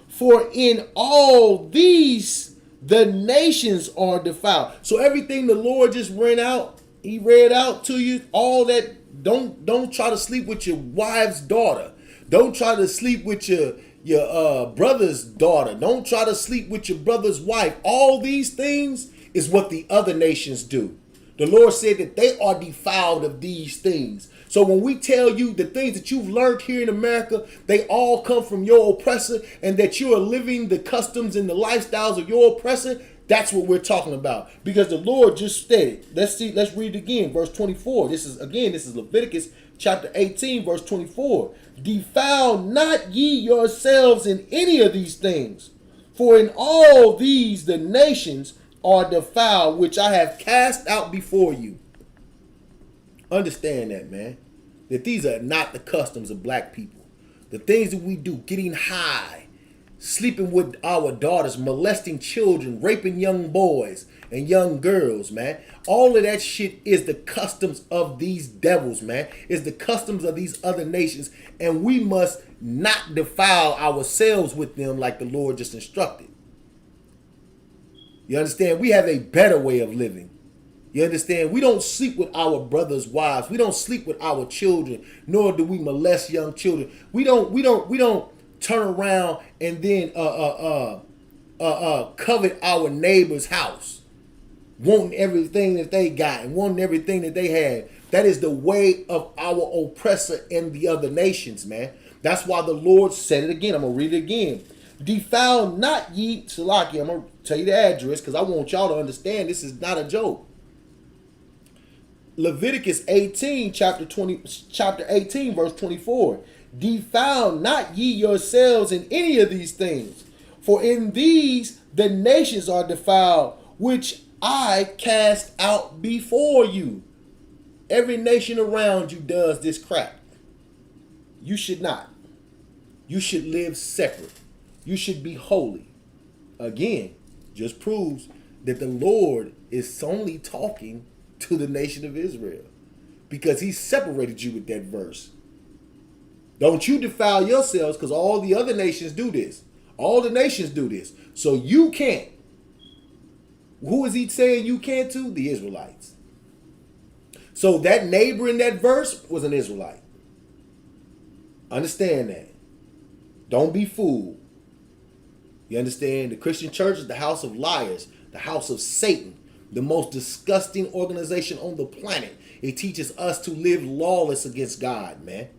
For in all these the nations are defiled. So everything the Lord just He read out to you, all that. Don't try to sleep with your wife's daughter. Don't try to sleep with your brother's daughter. Don't try to sleep with your brother's wife. All these things is what the other nations do. The Lord said that they are defiled of these things. So when we tell you the things that you've learned here in America, they all come from your oppressor, and that you are living the customs and the lifestyles of your oppressor, that's what we're talking about. Because the Lord just said it. Let's read it again. Verse 24. This is Leviticus chapter 18, verse 24. Defile not ye yourselves in any of these things, for in all these the nations are defiled, which I have cast out before you. Understand that, man. That these are not the customs of black people. The things that we do, getting high, sleeping with our daughters, molesting children, raping young boys and young girls, man. All of that shit is the customs of these devils, man. It's the customs of these other nations. And we must not defile ourselves with them like the Lord just instructed. You understand? We have a better way of living. You understand? We don't sleep with our brothers' wives. We don't sleep with our children, nor do we molest young children. We don't turn around and then covet our neighbor's house, wanting everything that they got and wanting everything that they have. That is the way of our oppressor in the other nations, man. That's why the Lord said it again. I'm gonna read it again. Defile not ye, Salaki. I'm gonna tell you the address because I want y'all to understand this is not a joke. Leviticus 18, chapter 18, verse 24. Defile not ye yourselves in any of these things, for in these the nations are defiled, which I cast out before you. Every nation around you does this crap. You should not. You should live separate. You should be holy. Again, just proves that the Lord is only talking to the nation of Israel because he separated you with that verse. Don't you defile yourselves, because all the other nations do this. All the nations do this. So you can't. Who is he saying you can't to? The Israelites. So that neighbor in that verse was an Israelite. Understand that. Don't be fooled. You understand? The Christian church is the house of liars, the house of Satan, the most disgusting organization on the planet. It teaches us to live lawless against God, man.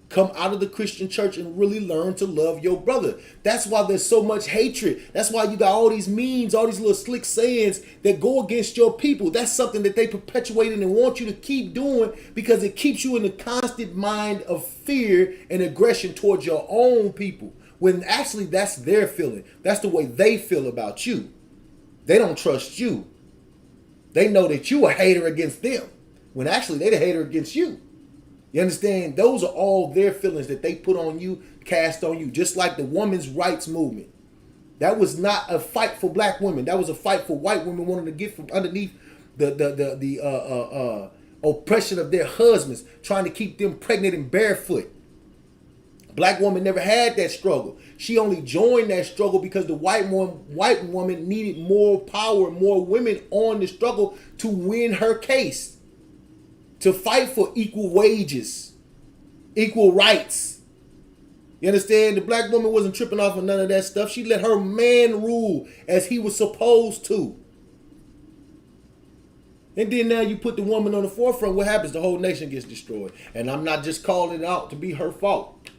Come out of the Christian church and really learn to love your brother. That's why there's so much hatred. That's why you got all these memes, all these little slick sayings that go against your people. That's something that they perpetuated and want you to keep doing because it keeps you in a constant mind of fear and aggression towards your own people. When actually that's their feeling. That's the way they feel about you. They don't trust you. They know that you a hater against them. When actually they the hater against you. You understand? Those are all their feelings that they put on you, cast on you. Just like the women's rights movement. That was not a fight for black women. That was a fight for white women wanting to get from underneath the oppression of their husbands, trying to keep them pregnant and barefoot. Black woman never had that struggle. She only joined that struggle because the white woman needed more power, more women on the struggle to win her case. To fight for equal wages, equal rights. You understand? The black woman wasn't tripping off of none of that stuff. She let her man rule as he was supposed to. And then now you put the woman on the forefront. What happens? The whole nation gets destroyed. And I'm not just calling it out to be her fault.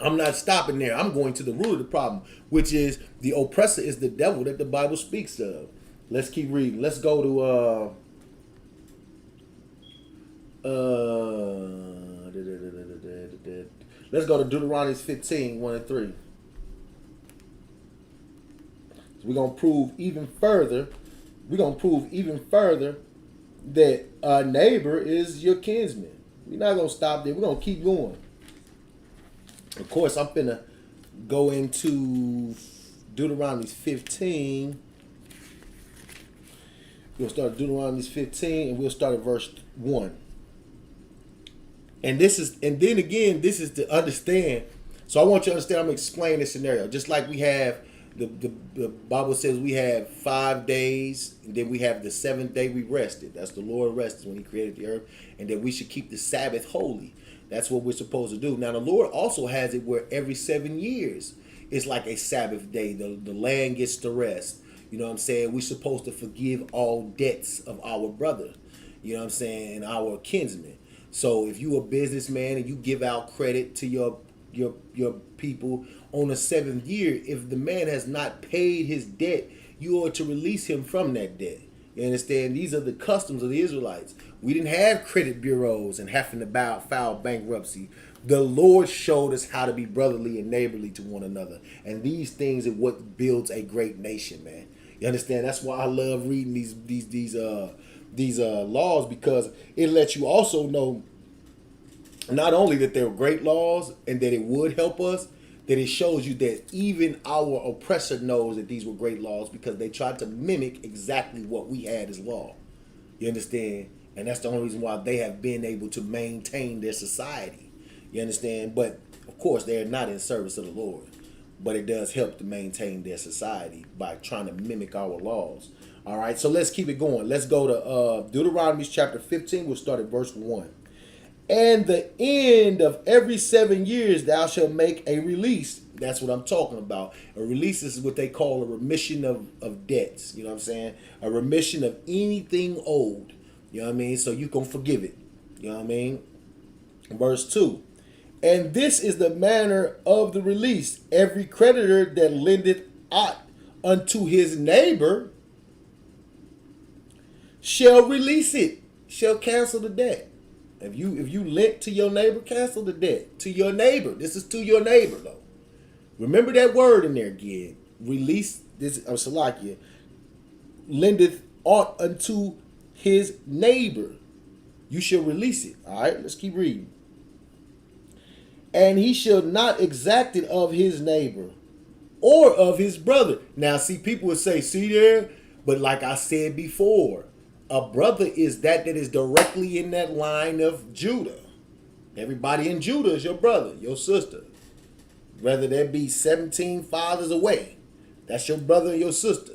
I'm not stopping there. I'm going to the root of the problem, which is the oppressor is the devil that the Bible speaks of. Let's keep reading. Let's go to let's go to Deuteronomy 15, 1 and 3. So we're gonna prove even further. That a neighbor is your kinsman. We're not gonna stop there. We're gonna keep going. Of course, I'm finna go into Deuteronomy 15. We'll start at Deuteronomy 15 and we'll start at verse 1. And this is to understand. So I want you to understand, I'm going to explain this scenario. Just like we have, the Bible says we have 5 days, and then we have the 7th day we rested. That's the Lord rested when he created the earth. And that we should keep the Sabbath holy. That's what we're supposed to do. Now the Lord also has it where every 7 years it's like a Sabbath day. The land gets to rest. You know what I'm saying? We're supposed to forgive all debts of our brother. You know what I'm saying? And our kinsmen. So if you a businessman and you give out credit to your people on the 7th year, if the man has not paid his debt, you are to release him from that debt. You understand? These are the customs of the Israelites. We didn't have credit bureaus and having to file bankruptcy. The Lord showed us how to be brotherly and neighborly to one another. And these things are what builds a great nation, man. You understand? That's why I love reading these laws, because it lets you also know not only that they're great laws and that it would help us, that it shows you that even our oppressor knows that these were great laws because they tried to mimic exactly what we had as law. You understand? And that's the only reason why they have been able to maintain their society. You understand? But of course, they're not in service of the Lord. But it does help to maintain their society by trying to mimic our laws. All right, so let's keep it going. Let's go to Deuteronomy chapter 15. We'll start at verse 1. And the end of every 7 years thou shalt make a release. That's what I'm talking about. A release is what they call a remission of debts. You know what I'm saying? A remission of anything owed. You know what I mean? So you can forgive it. You know what I mean? Verse 2. And this is the manner of the release. Every creditor that lendeth aught unto his neighbor shall release it, shall cancel the debt. If you lent to your neighbor, cancel the debt to your neighbor. This is to your neighbor, though. Remember that word in there again. Release this, Salakia. Lendeth aught unto his neighbor. You shall release it. All right, let's keep reading. And he shall not exact it of his neighbor or of his brother. Now, see, people would say, see there? But like I said before, a brother is that is directly in that line of Judah. Everybody in Judah is your brother, your sister. Whether there be 17 fathers away, that's your brother and your sister.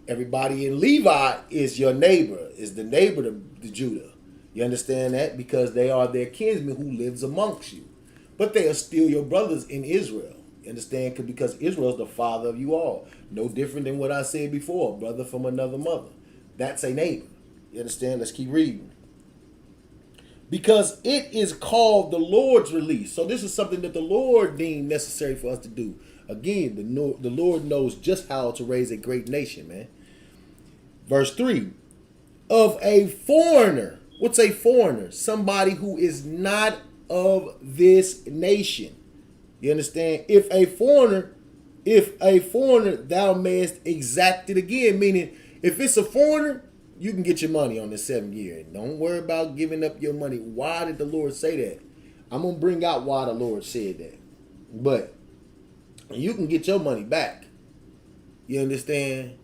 Everybody in Levi is your neighbor, is the neighbor to Judah. You understand that? Because they are their kinsmen who lives amongst you. But they are still your brothers in Israel. You understand? Because Israel is the father of you all. No different than what I said before, brother from another mother. That's a neighbor. You understand? Let's keep reading. because it is called the Lord's release. So this is something that the Lord deemed necessary for us to do. Again, the Lord knows just how to raise a great nation, man. Verse 3, of a foreigner. What's a foreigner? Somebody who is not of this nation. You understand? If a foreigner, thou mayest exact it again. Meaning, if it's a foreigner, you can get your money on the 7th year. Don't worry about giving up your money. Why did the Lord say that? I'm going to bring out why the Lord said that. But you can get your money back. You understand?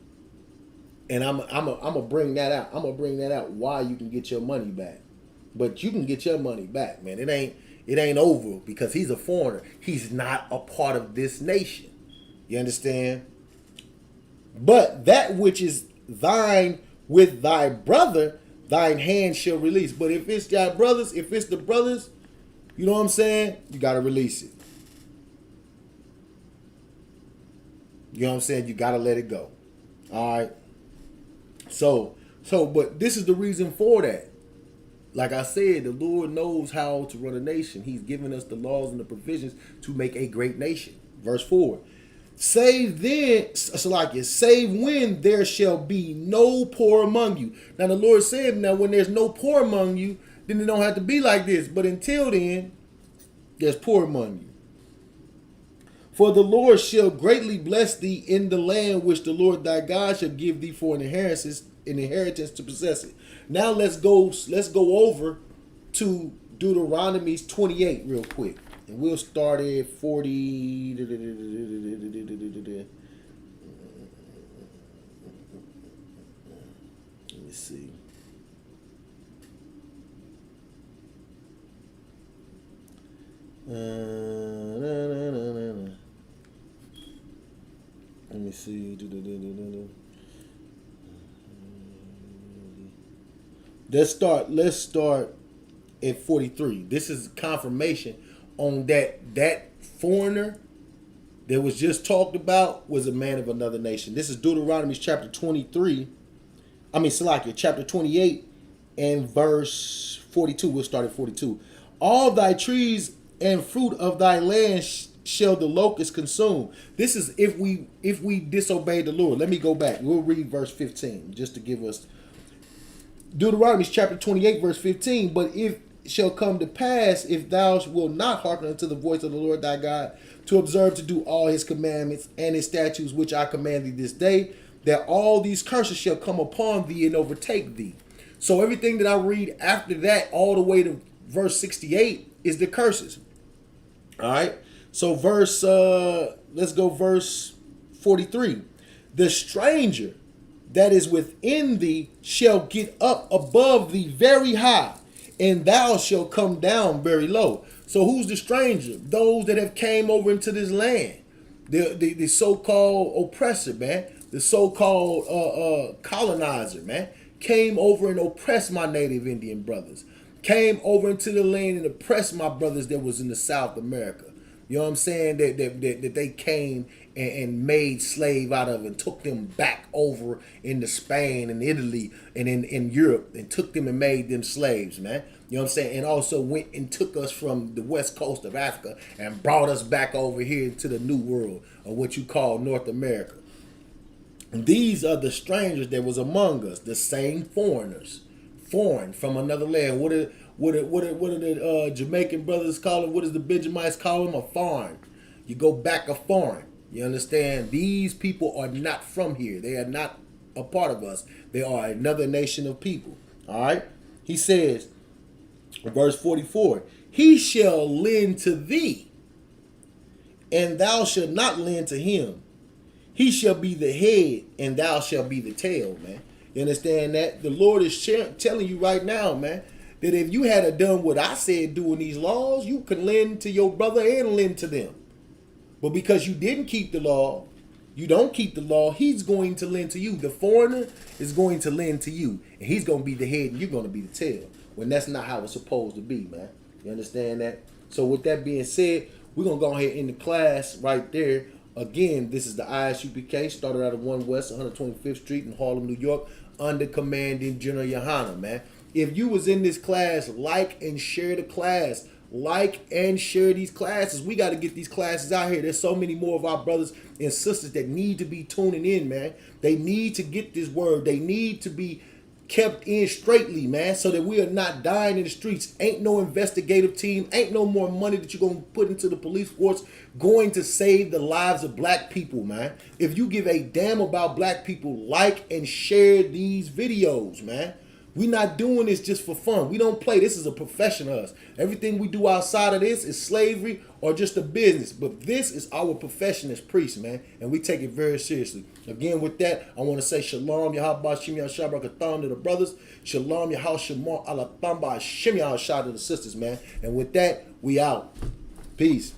And I'm gonna bring that out. I'm gonna bring that out why you can get your money back. But you can get your money back, man. It ain't over because he's a foreigner. He's not a part of this nation. You understand? But that which is thine with thy brother, thine hand shall release. But if it's thy brothers, if it's the brothers, you know what I'm saying? You gotta release it. You know what I'm saying? You gotta let it go. All right. So, but this is the reason for that. Like I said, the Lord knows how to run a nation. He's given us the laws and the provisions to make a great nation. Verse 4. Save when there shall be no poor among you. Now the Lord said, now when there's no poor among you, then it don't have to be like this. But until then, there's poor among you. For the Lord shall greatly bless thee in the land which the Lord thy God shall give thee for an inheritance to possess it. Now let's go over to Deuteronomy 28 real quick. And we'll start at 40. Let me see. Let me see. Let's start at 43. This is confirmation on that foreigner that was just talked about was a man of another nation. This is Deuteronomy chapter 23. Chapter 28 and verse 42. We'll start at 42. All thy trees and fruit of thy land shall the locust consume. This is if we disobey the Lord. Let me go back. We'll read verse 15 just to give us Deuteronomy chapter 28 verse 15. But if shall come to pass, if thou wilt not hearken unto the voice of the Lord thy God, to observe to do all his commandments and his statutes which I command thee this day, that all these curses shall come upon thee and overtake thee. So everything that I read after that all the way to verse 68 is the curses. All right. So let's go verse 43. The stranger that is within thee shall get up above thee very high, and thou shalt come down very low. So who's the stranger? Those that have came over into this land. The so-called oppressor, man. The so-called colonizer, man. Came over and oppressed my native Indian brothers. Came over into the land and oppressed my brothers that was in the South America. You know what I'm saying? That they came and made slave out of and took them back over into Spain and Italy and in Europe and took them and made them slaves, man. You know what I'm saying? And also went and took us from the west coast of Africa and brought us back over here to the new world, or what you call North America. And these are the strangers that was among us, the same foreigners, foreign from another land. What are the Jamaican brothers call it? What does the Benjamites call them? A foreign. You go back a foreign. You understand? These people are not from here. They are not a part of us. They are another nation of people. All right? He says, verse 44, he shall lend to thee, and thou shalt not lend to him. He shall be the head, and thou shalt be the tail, man. You understand that? The Lord is telling you right now, man, that if you had done what I said doing these laws, you could lend to your brother and lend to them. But because you didn't keep the law, you don't keep the law, he's going to lend to you. The foreigner is going to lend to you, and he's going to be the head, and you're going to be the tail, when that's not how it's supposed to be, man. You understand that? So with that being said, we're going to go ahead and end the class right there. Again, this is the Isupk, started out of 1 West 125th Street in Harlem, New York, under commanding General Yohana, man. If you was in this class, like and share the class. Like and share these classes. We got to get these classes out here. There's so many more of our brothers and sisters that need to be tuning in, man. They need to get this word. They need to be kept in straightly, man, so that we are not dying in the streets. Ain't no investigative team. Ain't no more money that you're going to put into the police force going to save the lives of black people, man. If you give a damn about black people, like and share these videos, man. We not doing this just for fun. We don't play. This is a profession of us. Everything we do outside of this is slavery or just a business. But this is our profession as priests, man. And we take it very seriously. Again, with that, I want to say Shalom, Yahabah, Shim Yahshabrakatan to the brothers. Shalom, Yahal Shemar, Alatamba, Shim Yahshah to the sisters, man. And with that, we out. Peace.